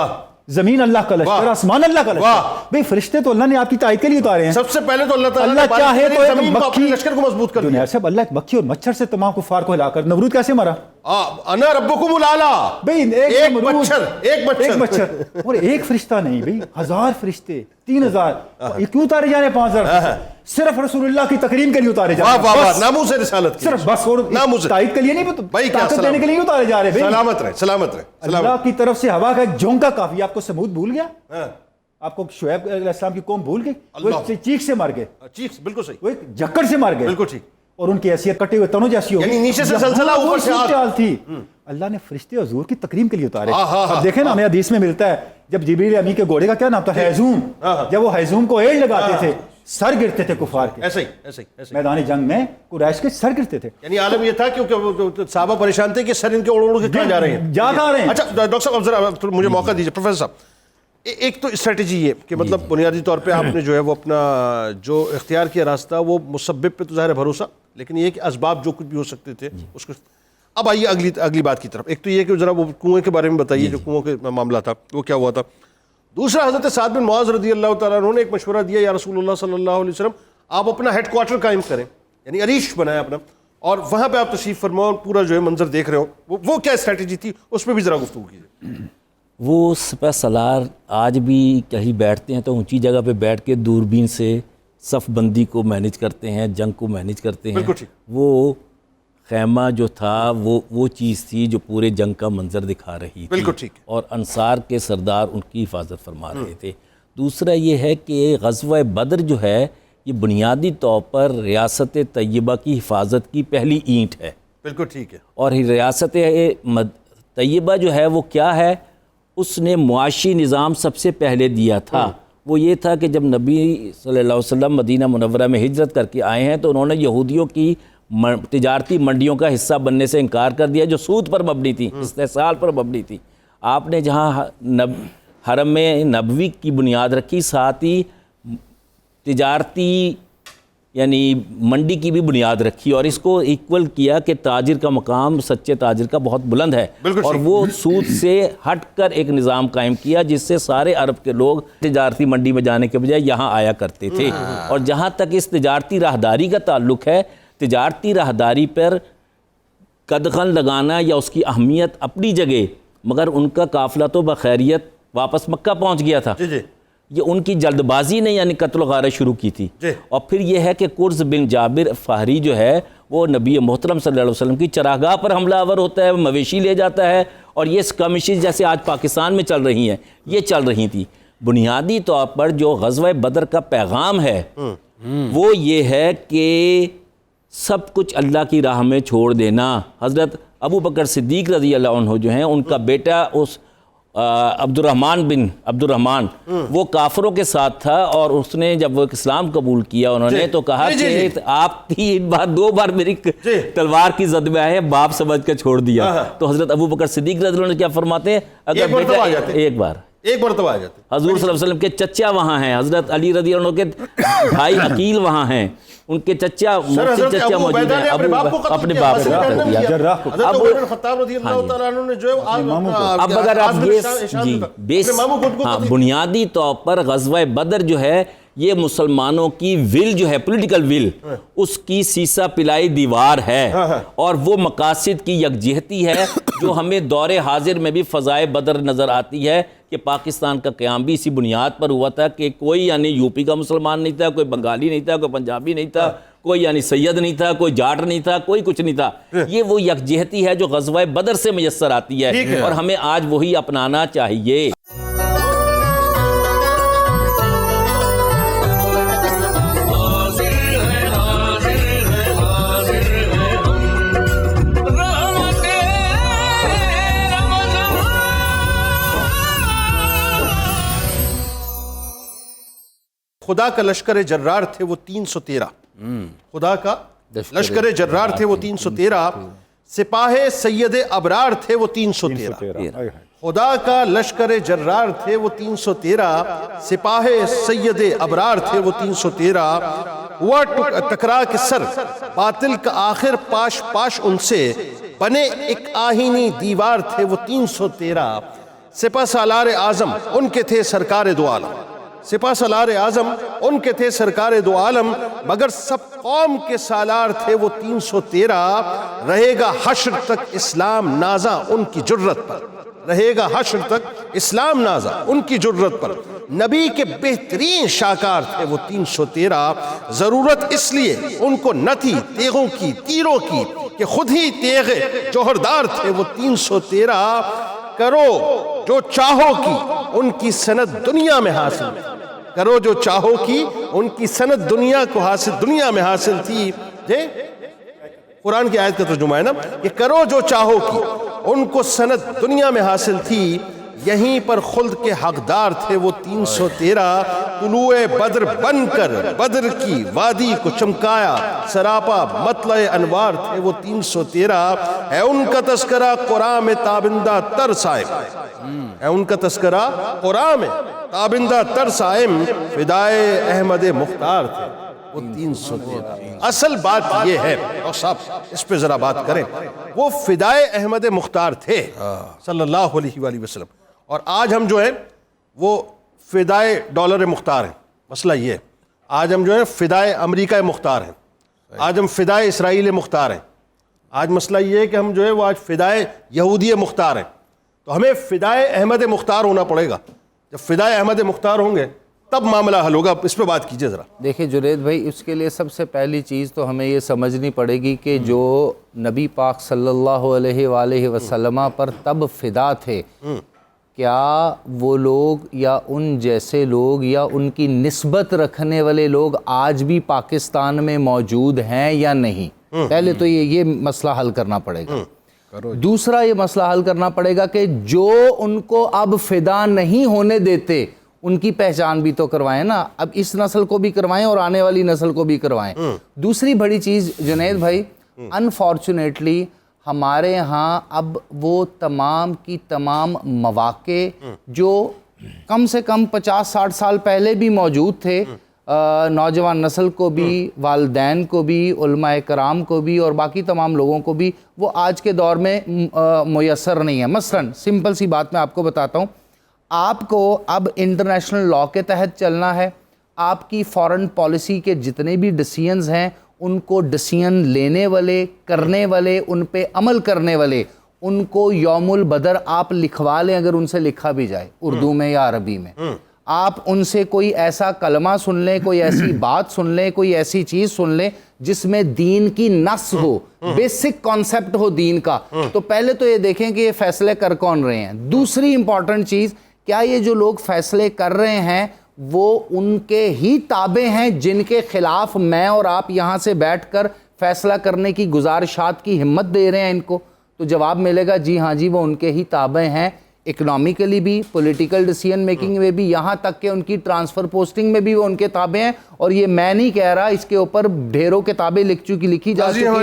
زمین اللہ کا لشکر, آسمان اللہ کا لشکر. بھئی فرشتے تو اللہ نے آپ کی تائید کے لیے اتارے ہیں. سب سے پہلے تو اللہ تعالیٰ اللہ نے چاہے تو ایک زمین کو اپنے مکھی, لشکر کو مضبوط کر دیا. دنیا صاحب اللہ ایک مکھی اور مچھر سے تمام کفار کو ہلا کر نمرود کیسے مرا؟ انا ربکم الاعلیٰ. بھئی ایک مچھر اور ایک فرشتہ نہیں بھئی, 1000 واہ 3000. یہ کیوں اتارے جا رہے ہیں 5000؟ صرف رسول اللہ کی تکریم کے لیے اتارے جا رہے ہیں, ناموس رسالت کی, صرف بس, اور تائید کے لیے نہیں, طاقت دینے کے لیے اتارے جا رہے ہیں. سلامت رہے, سلامت رہے. اللہ کی طرف سے ہوا کا ایک جھونکا کافی. آپ کو سمود بھول گیا, آپ کو شعیب علیہ السلام کی قوم بھول گئی, وہ ایک چیخ سے مر گئے, چیخ بالکل صحیح, وہ ایک جھکڑ سے مر گئے, بالکل ٹھیک, اور ان کی حیثیت کٹے ہوئے تنوں جیسی ہو گئی. یعنی نیچے سے سلسلہ اوپر سے چال تھی. اللہ نے فرشتے حضور کی تکریم کے لیے اتارے. اب دیکھیں نا, ہمیں حدیث میں ملتا ہے جب جبریل امی کے گھوڑے کا کیا نام تھا, ہیزوم, جب وہ ہیزوم کو ایڑ لگاتے تھے سر گرتے تھے کفار کے. ایسے ہی میدان جنگ میں قریش کے سر گرتے تھے. یعنی عالم یہ تھا کیونکہ صحابہ پریشان تھے کہ سر ان کے اڑ کے کہاں جا رہے ہیں, جا رہے ہیں. اچھا ڈاکٹر صاحب اب ذرا مجھے موقع دیجیے. پروفیسر صاحب, ایک تو اسٹریٹجی یہ کہ مطلب بنیادی طور پہ آپ نے جو ہے وہ اپنا جو اختیار کیا راستہ وہ مسبب پہ تو ظاہر ہے بھروسہ, لیکن یہ کہ اسباب جو کچھ بھی ہو سکتے تھے اس کو. اب آئیے اگلی بات کی طرف. ایک تو یہ کہ ذرا وہ کنویں کے بارے میں بتائیے, جو کنویں کے معاملہ تھا وہ کیا ہوا تھا. دوسرا, حضرت سعد بن معاذ رضی اللہ تعالیٰ عنہ نے ایک مشورہ دیا, یا رسول اللہ صلی اللہ علیہ وسلم آپ اپنا ہیڈ کوارٹر قائم کریں, یعنی عریش بنائیں اپنا, اور وہاں پہ آپ تشریف فرماؤ, پورا جو ہے منظر دیکھ رہے ہو. وہ کیا اسٹریٹجی تھی, اس پہ بھی ذرا گفتگو کیجیے. وہ سپہ سالار آج بھی کہیں بیٹھتے ہیں تو اونچی جگہ پہ بیٹھ کے دوربین سے صف بندی کو مینیج کرتے ہیں, جنگ کو مینیج کرتے ہیں. وہ خیمہ جو تھا وہ چیز تھی جو پورے جنگ کا منظر دکھا رہی تھی, اور انصار کے سردار ان کی حفاظت فرما رہے تھے. دوسرا یہ ہے کہ غزوہ بدر جو ہے یہ بنیادی طور پر ریاست طیبہ کی حفاظت کی پہلی اینٹ ہے. بالکل ٹھیک ہے. اور ریاست طیبہ جو ہے وہ کیا ہے, اس نے معاشی نظام سب سے پہلے دیا تھا. وہ یہ تھا کہ جب نبی صلی اللہ علیہ وسلم مدینہ منورہ میں ہجرت کر کے آئے ہیں تو انہوں نے یہودیوں کی تجارتی منڈیوں کا حصہ بننے سے انکار کر دیا جو سود پر مبنی تھی, استحصال پر مبنی تھی. آپ نے جہاں حرم نبوی کی بنیاد رکھی, ساتھ ہی تجارتی یعنی منڈی کی بھی بنیاد رکھی, اور اس کو ایکول کیا کہ تاجر کا مقام سچے تاجر کا بہت بلند ہے, اور وہ سود سے ہٹ کر ایک نظام قائم کیا جس سے سارے عرب کے لوگ تجارتی منڈی میں جانے کے بجائے یہاں آیا کرتے تھے. اور جہاں تک اس تجارتی راہداری کا تعلق ہے, تجارتی راہداری پر قدغن لگانا یا اس کی اہمیت اپنی جگہ, مگر ان کا قافلہ تو بخیریت واپس مکہ پہنچ گیا تھا. یہ ان کی جلد بازی نے یعنی قتل و غارت شروع کی تھی. اور پھر یہ ہے کہ قرز بن جابر فہری جو ہے وہ نبی محترم صلی اللہ علیہ وسلم کی چراگاہ پر حملہ آور ہوتا ہے, مویشی لے جاتا ہے, اور یہ اسکرمشز جیسے آج پاکستان میں چل رہی ہیں یہ چل رہی تھی. بنیادی طور پر جو غزوہ بدر کا پیغام ہے وہ یہ ہے کہ سب کچھ اللہ کی راہ میں چھوڑ دینا. حضرت ابو بکر صدیق رضی اللہ عنہ جو ہیں, ان کا بیٹا اس عبد الرحمن وہ کافروں کے ساتھ تھا, اور اس نے جب وہ اسلام قبول کیا انہوں نے تو کہا کہ آپ 2 بار میری تلوار کی زد میں آئے, باپ سمجھ کر چھوڑ دیا. تو حضرت ابو بکر صدیق رضی اللہ عنہ نے کیا فرماتے ہیں, اگر بیٹا ایک مرتبہ آ جاتے, حضور صلی اللہ علیہ وسلم کے چچا وہاں ہیں, حضرت علی رضی اللہ عنہ کے بھائی عقیل وہاں ہیں, ان کے چچا موجود ہیں, اپنے باپ کو قتل کیا. اب اگر آپ بنیادی طور پر غزوہ بدر جو ہے یہ مسلمانوں کی ول جو ہے پولیٹیکل ول, اس کی سیسا پلائی دیوار ہے, اور وہ مقاصد کی یکجہتی ہے جو ہمیں دور حاضر میں بھی فضائے بدر نظر آتی ہے کہ پاکستان کا قیام بھی اسی بنیاد پر ہوا تھا کہ کوئی یعنی یوپی کا مسلمان نہیں تھا, کوئی بنگالی نہیں تھا, کوئی پنجابی نہیں تھا, کوئی یعنی سید نہیں تھا, کوئی جاٹ نہیں تھا, کوئی کچھ نہیں تھا. یہ وہ یکجہتی ہے جو غزوہ بدر سے میسر آتی ہے, اور ہمیں آج وہی اپنانا چاہیے. خدا کا لشکر جرار تھے وہ 313, خدا کا لشکر جرار تھے وہ 313, سپاہ سید ابرار تھے وہ 313. خدا کا لشکر جرار تھے وہ 313, سپاہ سید ابرار تھے وہ 313. ہوا ٹکرا کے سر باطل کا آخر پاش ان سے, بنے ایک آہینی دیوار تھے وہ 313. سپہ سالار اعظم ان کے تھے سرکار دو عالم، سپہ سالار اعظم ان کے تھے سرکار دو عالم، مگر سب قوم کے سالار تھے وہ 313، رہے گا حشر تک اسلام نازاں ان کی جرت پر، رہے گا حشر تک اسلام نازاں ان کی جرت پر، نبی کے بہترین شاکار تھے وہ 313، ضرورت اس لیے ان کو نہ تھی تیغوں کی تیروں کی کہ خود ہی تیغ جوہردار تھے وہ 313، کرو جو چاہو کی ان کی سند دنیا میں حاصل، کرو جو چاہو کی ان کی سند دنیا میں حاصل تھی۔ قرآن کی آیت کا ترجمہ ہے نا کہ کرو جو چاہو کی ان کو سند دنیا میں حاصل تھی، یہیں پر خلد کے حقدار تھے وہ 313، طلوع بدر بن کر بدر کی وادی کو چمکایا، سراپا مطلع انوار تھے وہ 313، ہے ان کا تذکرہ قرآن میں تابندہ تر صائم، ہے ان کا تذکرہ قرآن میں تابندہ تر صائم، فدائے احمد مختار تھے وہ 313۔ اصل بات یہ ہے اور صاحب اس پہ ذرا بات کریں، وہ فدائے احمد مختار تھے صلی اللہ علیہ وآلہ وسلم، اور آج ہم جو ہے وہ فدائے ڈالر مختار ہیں۔ مسئلہ یہ ہے آج ہم جو ہے فدائے امریکہ مختار ہیں، آج ہم فدائے اسرائیل مختار ہیں، آج مسئلہ یہ ہے کہ ہم جو ہے وہ آج فدائے یہودی مختار ہیں، تو ہمیں فدائے احمد مختار ہونا پڑے گا۔ جب فدائے احمد مختار ہوں گے تب معاملہ حل ہوگا۔ اس پہ بات کیجئے ذرا۔ دیکھیں جنید بھائی، اس کے لیے سب سے پہلی چیز تو ہمیں یہ سمجھنی پڑے گی کہ جو نبی پاک صلی اللہ علیہ وآلہ وسلم پر تب فدا تھے، کیا وہ لوگ یا ان جیسے لوگ یا ان کی نسبت رکھنے والے لوگ آج بھی پاکستان میں موجود ہیں یا نہیں؟ پہلے تو یہ مسئلہ حل کرنا پڑے گا۔ دوسرا یہ مسئلہ حل کرنا پڑے گا کہ جو ان کو اب فدا نہیں ہونے دیتے ان کی پہچان بھی تو کروائیں نا، اب اس نسل کو بھی کروائیں اور آنے والی نسل کو بھی کروائیں۔ دوسری بڑی چیز جنید بھائی، انفارچونیٹلی ہمارے ہاں اب وہ تمام کی تمام مواقع جو کم سے کم 50-60 سال پہلے بھی موجود تھے، نوجوان نسل کو بھی، والدین کو بھی، علماء کرام کو بھی اور باقی تمام لوگوں کو بھی، وہ آج کے دور میں میسر نہیں ہے۔ مثلاً سمپل سی بات میں آپ کو بتاتا ہوں، آپ کو اب انٹرنیشنل لاء کے تحت چلنا ہے، آپ کی فارن پالیسی کے جتنے بھی ڈیسیژنز ہیں ان کو ڈیسیژن لینے والے، کرنے والے، ان پہ عمل کرنے والے، ان کو یوم البدر آپ لکھوا لیں، اگر ان سے لکھا بھی جائے اردو میں یا عربی میں، آپ ان سے کوئی ایسا کلمہ سن لیں، کوئی ایسی بات سن لیں، کوئی ایسی چیز سن لیں جس میں دین کی نص ہو، بیسک کانسیپٹ ہو دین کا، تو پہلے تو یہ دیکھیں کہ یہ فیصلے کر کون رہے ہیں۔ دوسری امپورٹنٹ چیز، کیا یہ جو لوگ فیصلے کر رہے ہیں وہ ان کے ہی تابع ہیں جن کے خلاف میں اور آپ یہاں سے بیٹھ کر فیصلہ کرنے کی گزارشات کی ہمت دے رہے ہیں ان کو؟ تو جواب ملے گا جی ہاں جی، وہ ان کے ہی تابع ہیں، اکنامیکلی بھی، پولیٹیکل ڈیسیژن میکنگ میں بھی، یہاں تک کہ ان کی ٹرانسفر پوسٹنگ میں بھی وہ ان کے تابع ہیں۔ اور یہ میں نہیں کہہ رہا، اس کے اوپر ڈھیروں کتابیں لکھی جا چکی ہیں۔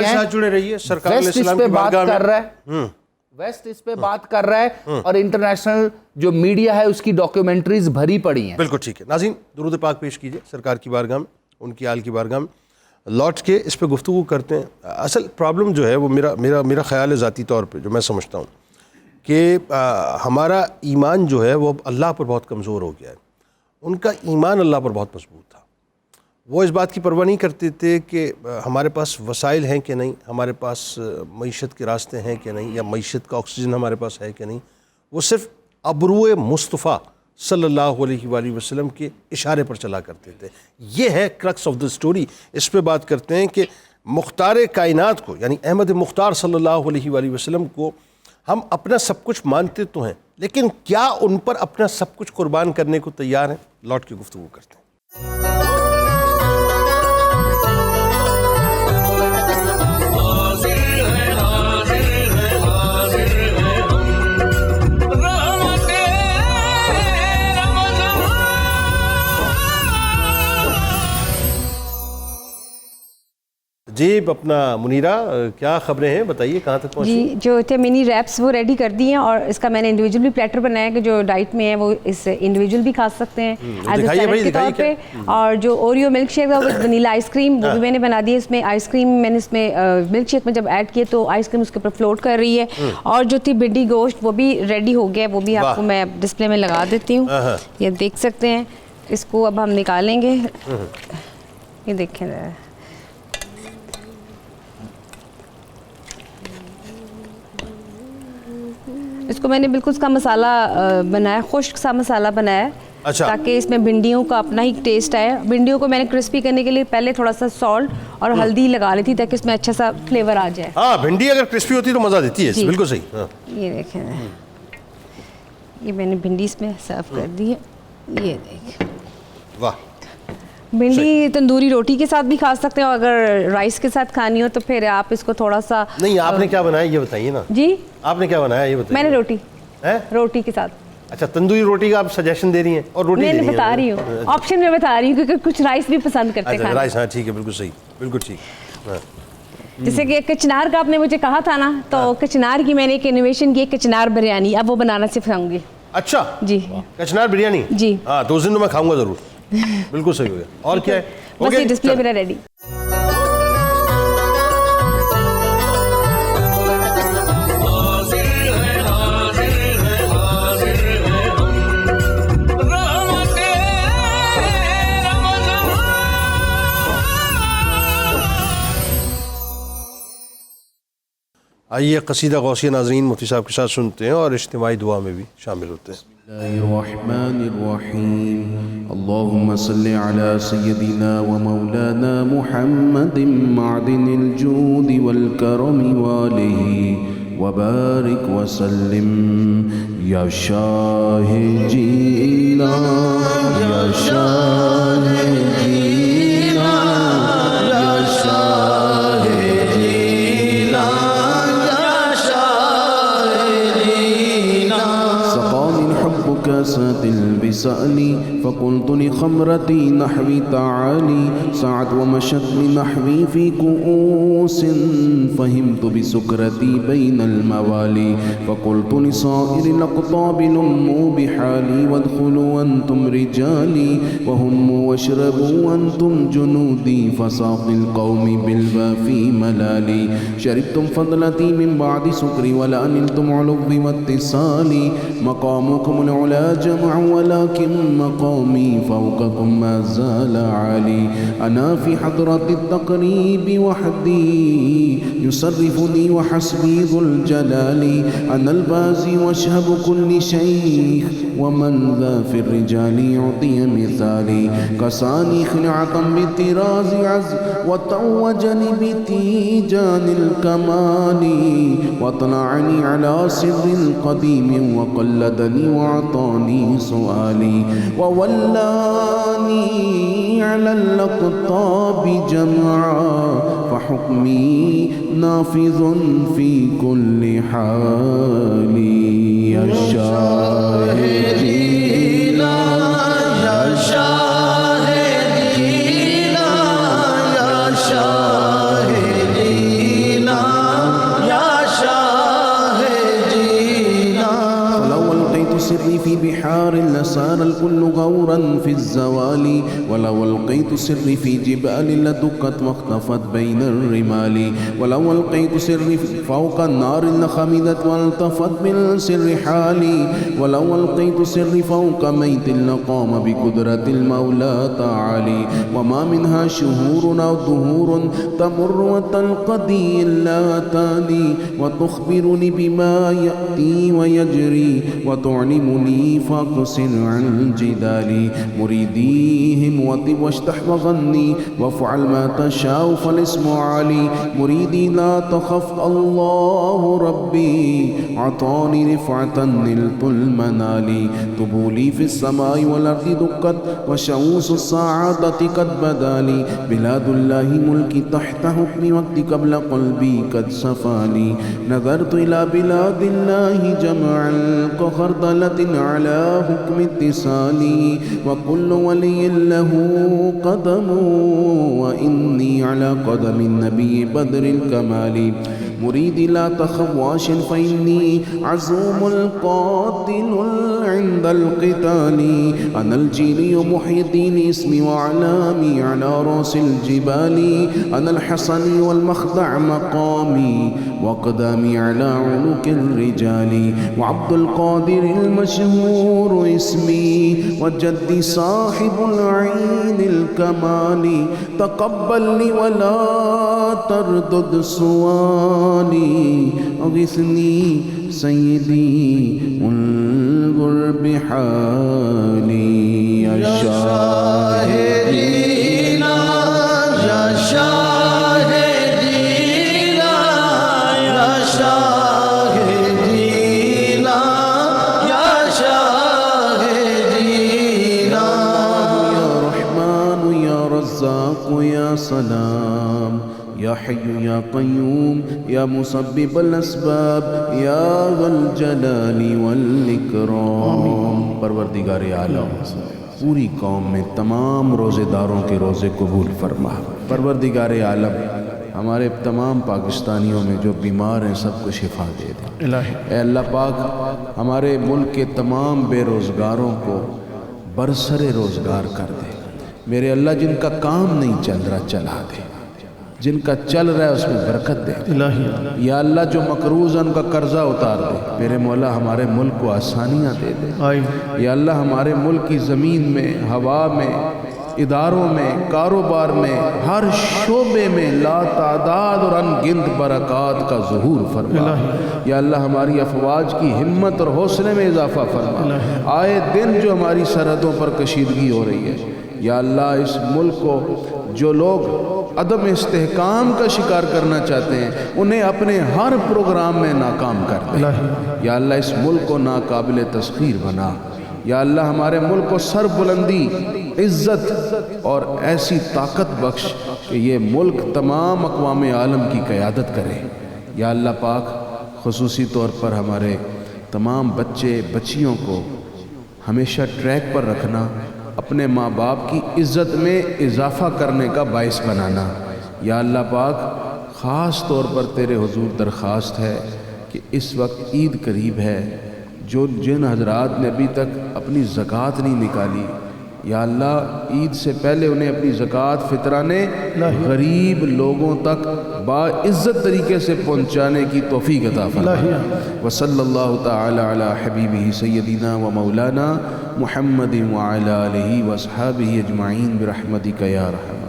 ویسٹ اس پہ بات کر رہا ہے، ویسٹ اس پہ بات کر رہا ہے، اور انٹرنیشنل جو میڈیا ہے اس کی ڈاکیومنٹریز بھری پڑی ہیں۔ بالکل ٹھیک ہے۔ ناظرین، درود پاک پیش کیجئے سرکار کی بارگاہ میں، ان کی آل کی بارگاہ میں، لوٹ کے اس پہ گفتگو کرتے ہیں۔ اصل پرابلم جو ہے وہ میرا خیال ہے ذاتی طور پہ جو میں سمجھتا ہوں کہ ہمارا ایمان جو ہے وہ اللہ پر بہت کمزور ہو گیا ہے۔ ان کا ایمان اللہ پر بہت مضبوط تھا، وہ اس بات کی پرواہ نہیں کرتے تھے کہ ہمارے پاس وسائل ہیں کہ نہیں، ہمارے پاس معیشت کے راستے ہیں کہ نہیں، یا معیشت کا آکسیجن ہمارے پاس ہے کہ نہیں، وہ صرف ابرو مصطفیٰ صلی اللہ علیہ وآلہ وسلم کے اشارے پر چلا کرتے تھے۔ یہ ہے کرکس آف دا سٹوری۔ اس پہ بات کرتے ہیں کہ مختار کائنات کو، یعنی احمد مختار صلی اللہ علیہ وآلہ وسلم کو ہم اپنا سب کچھ مانتے تو ہیں، لیکن کیا ان پر اپنا سب کچھ قربان کرنے کو تیار ہیں؟ لوٹ کے گفتگو کرتے ہیں۔ جی اپنا منیرہ کیا خبریں ہیں بتائیے, کہاں تک پہنچی؟ جی جو تھے منی ریپس وہ ریڈی کر دی ہیں, اور اس کا میں نے انڈیویجول بھی پلیٹر بنایا کہ جو ڈائٹ میں ہے وہ اس انڈیویجول بھی کھا سکتے ہیں ایز اے سیلڈ کے طور پہ. اور جو اوریو ملک شیک تھا وہ ونیلا آئس کریم وہ بھی میں نے بنا دی ہے. اس میں آئس کریم میں نے اس میں ملک شیک میں جب ایڈ کیے تو آئس کریم اس کے اوپر فلوٹ کر رہی ہے. اور جو تھی بھنڈی گوشت وہ بھی ریڈی ہو گیا, وہ بھی آپ کو میں ڈسپلے میں لگا دیتی ہوں, یہ دیکھ سکتے ہیں. اس کو اب ہم نکالیں گے, یہ دیکھیں ذرا. اس کو میں نے بالکل اس کا مسالہ بنایا, خشک سا مسالہ بنایا ہے تاکہ اس میں بھنڈیوں کا اپنا ہی ٹیسٹ آئے. بھنڈیوں کو میں نے کرسپی کرنے کے لیے پہلے تھوڑا سا سالٹ اور ہلدی لگا لی تھی تاکہ اس میں اچھا سا فلیور آ جائے. ہاں بھنڈی اگر کرسپی ہوتی تو مزہ دیتی ہے, بالکل صحیح. یہ دیکھیں, یہ میں نے بھنڈی اس میں سرو کر دی ہے. یہ دیکھ, واہ. بھنڈی تندوری روٹی کے ساتھ بھی کھا سکتے ہیں, اور اگر رائس کے ساتھ کھانی ہو تو پھر آپ اس کو تھوڑا سا. نہیں آپ نے کیا بنایا یہ بتائیے نا. جی آپ نے کیا بنایا یہ بتائیے. میں نے روٹی کے ساتھ. اچھا تندوری روٹی کا آپ سجیشن دے رہی ہیں, اور روٹی میں بتا رہی ہوں, آپشن میں بتا رہی ہوں کیونکہ کچھ رائس بھی پسند کرتے ہیں. رائس, ہاں ٹھیک ہے, بالکل صحیح, بالکل ٹھیک. جیسے کہ کچنار کا آپ نے مجھے کہا تھا نا, تو کچنار کی میں نے ایک انوویشن کی, کچنار بریانی, اب وہ بنانا سکھاؤں گی. اچھا جی, کچنار بریانی. جی ہاں تو اس دن تو میں کھاؤں گا ضرور. بالکل صحیح ہو گیا. اور کیا ہے, بس یہ ڈسپلے میرا ریڈی. آئیے قصیدہ غوثیہ ناظرین مفتی صاحب کے ساتھ سنتے ہیں اور اجتماعی دعا میں بھی شامل ہوتے ہیں. الرحمن الرحیم اللہم صلی علی سیدنا و مولانا محمد معدن الجود والکرم والہ وبارک وسلم. یا شاہ جینا یا شاہ جینا یا شاہ جینا كاسات البسال فقلت لخمرتي نحوي تعالي سعت ومشت بنحوي في كؤوس فهمت بسكرتي بين الموالي فقلت لصائر الأقطاب لموا بحالي وادخلوا أنتم رجالي وهموا واشربوا أنتم جنودي فساقي القوم بالوافي ملالي شربتم فضلتي من بعد سكري ولا نلتم علوي واتصالي مقامكم العلا جمع ولكن مقامي فوقكم ما زال عالي أنا في حضرة التقريب وحدي يصرفني وحسبي ذو الجلال أنا البازي واشهب كل شيخ ومن ذا في الرجال يعطي مثالي كساني خلعة بالطراز عز وتوجني بتيجان الكمال وطلعني على سر القديم وقلدني وعطاني سؤالي وولاني على الأقطاب جمعا فحكمي نافذ في كل حال يا شاهدينا يا شاهدينا يا شاهدينا يا شاهدينا فلو ألقيت سري في بحار لسار الكل غورا في الزوال ولو ألقيت سري في جبال لدكت واختفت بين الرمال ولو ألقيت سري فوق النار لخمدت والتفت بالسر حالي ولو ألقيت سري فوق ميت لقام بقدرة المولى تعالي وما منها شهور أو دهور تمر وتنقضي إلا تالي وتخبرني بما يأتي ويجري وتعلمني فاقصر عن جدالي مريديهم وطب واشتح وغني وافعل ما تشاء فالاسم علي مريدي لا تخف الله ربي عطاني رفعة نلت المنال طبولي في السماء والأرض دكت وشموس السعادة قد بدالي بلاد الله ملكي تحت حكم وقت قبل قلبي قد صفالي نظرت إلى بلاد الله جمعا كخردلة على حكم اتصالي وكل ولي له له قدم وإني على قدم النبي بدر الكمال مريدي لا تخف واش فإني عزوم القاتل عند القتال أنا الجيلي محي الدين اسمي وأعلامي على رأس الجبال أنا الحصن والمخدع مقامي وأقدامي على عنق الرجال وعبد القادر المشهور اسمي وجدي صاحب العين الكمال تقبل لي ولا تردد سؤالي أغثني سيدي انظر بحالي يا شاهدين يا شاهدين يا شاهدين يا شاهدين يا رحمن يا رزاق يا سلام یا حی یا قیوم یا مسبب الاسباب یا ذا الجلال والاکرام. پروردگار عالم پوری قوم میں تمام روزے داروں کے روزے قبول فرما. پروردگار عالم ہمارے تمام پاکستانیوں میں جو بیمار ہیں سب کو شفا دے دے. اے اللہ پاک ہمارے ملک کے تمام بے روزگاروں کو برسر روزگار کر دے. میرے اللہ جن کا کام نہیں چل رہا چلا دے, جن کا چل رہا ہے اس میں برکت دے. یا اللہ جو مقروض ہیں ان کا قرضہ اتار دے. میرے مولا ہمارے ملک کو آسانیاں دے دے. یا اللہ ہمارے ملک کی زمین میں, ہوا میں, اداروں میں, کاروبار میں, ہر شعبے میں لا تعداد اور ان گنت برکات کا ظہور فرما. یا اللہ ہماری افواج کی ہمت اور حوصلے میں اضافہ فرما. آئے دن جو ہماری سرحدوں پر کشیدگی ہو رہی ہے, یا اللہ اس ملک کو جو لوگ عدم استحکام کا شکار کرنا چاہتے ہیں انہیں اپنے ہر پروگرام میں ناکام کر دے. یا اللہ اس ملک کو ناقابل تسخیر بنا. یا اللہ ہمارے ملک کو سر بلندی, عزت اور ایسی طاقت بخش کہ یہ ملک تمام اقوام عالم کی قیادت کرے. یا اللہ پاک خصوصی طور پر ہمارے تمام بچے بچیوں کو ہمیشہ ٹریک پر رکھنا, اپنے ماں باپ کی عزت میں اضافہ کرنے کا باعث بنانا. یا اللہ پاک خاص طور پر تیرے حضور درخواست ہے کہ اس وقت عید قریب ہے, جن حضرات نے ابھی تک اپنی زکوٰۃ نہیں نکالی, یا اللہ عید سے پہلے انہیں اپنی زکوٰۃ فطرانے غریب لوگوں تک باعزت طریقے سے پہنچانے کی توفیق عطا فرما. وصلی اللہ تعالی علی حبیبہ سیدنا و مولانا محمد وعلی آلہ واصحابہ اجمعین برحمتک یا ارحم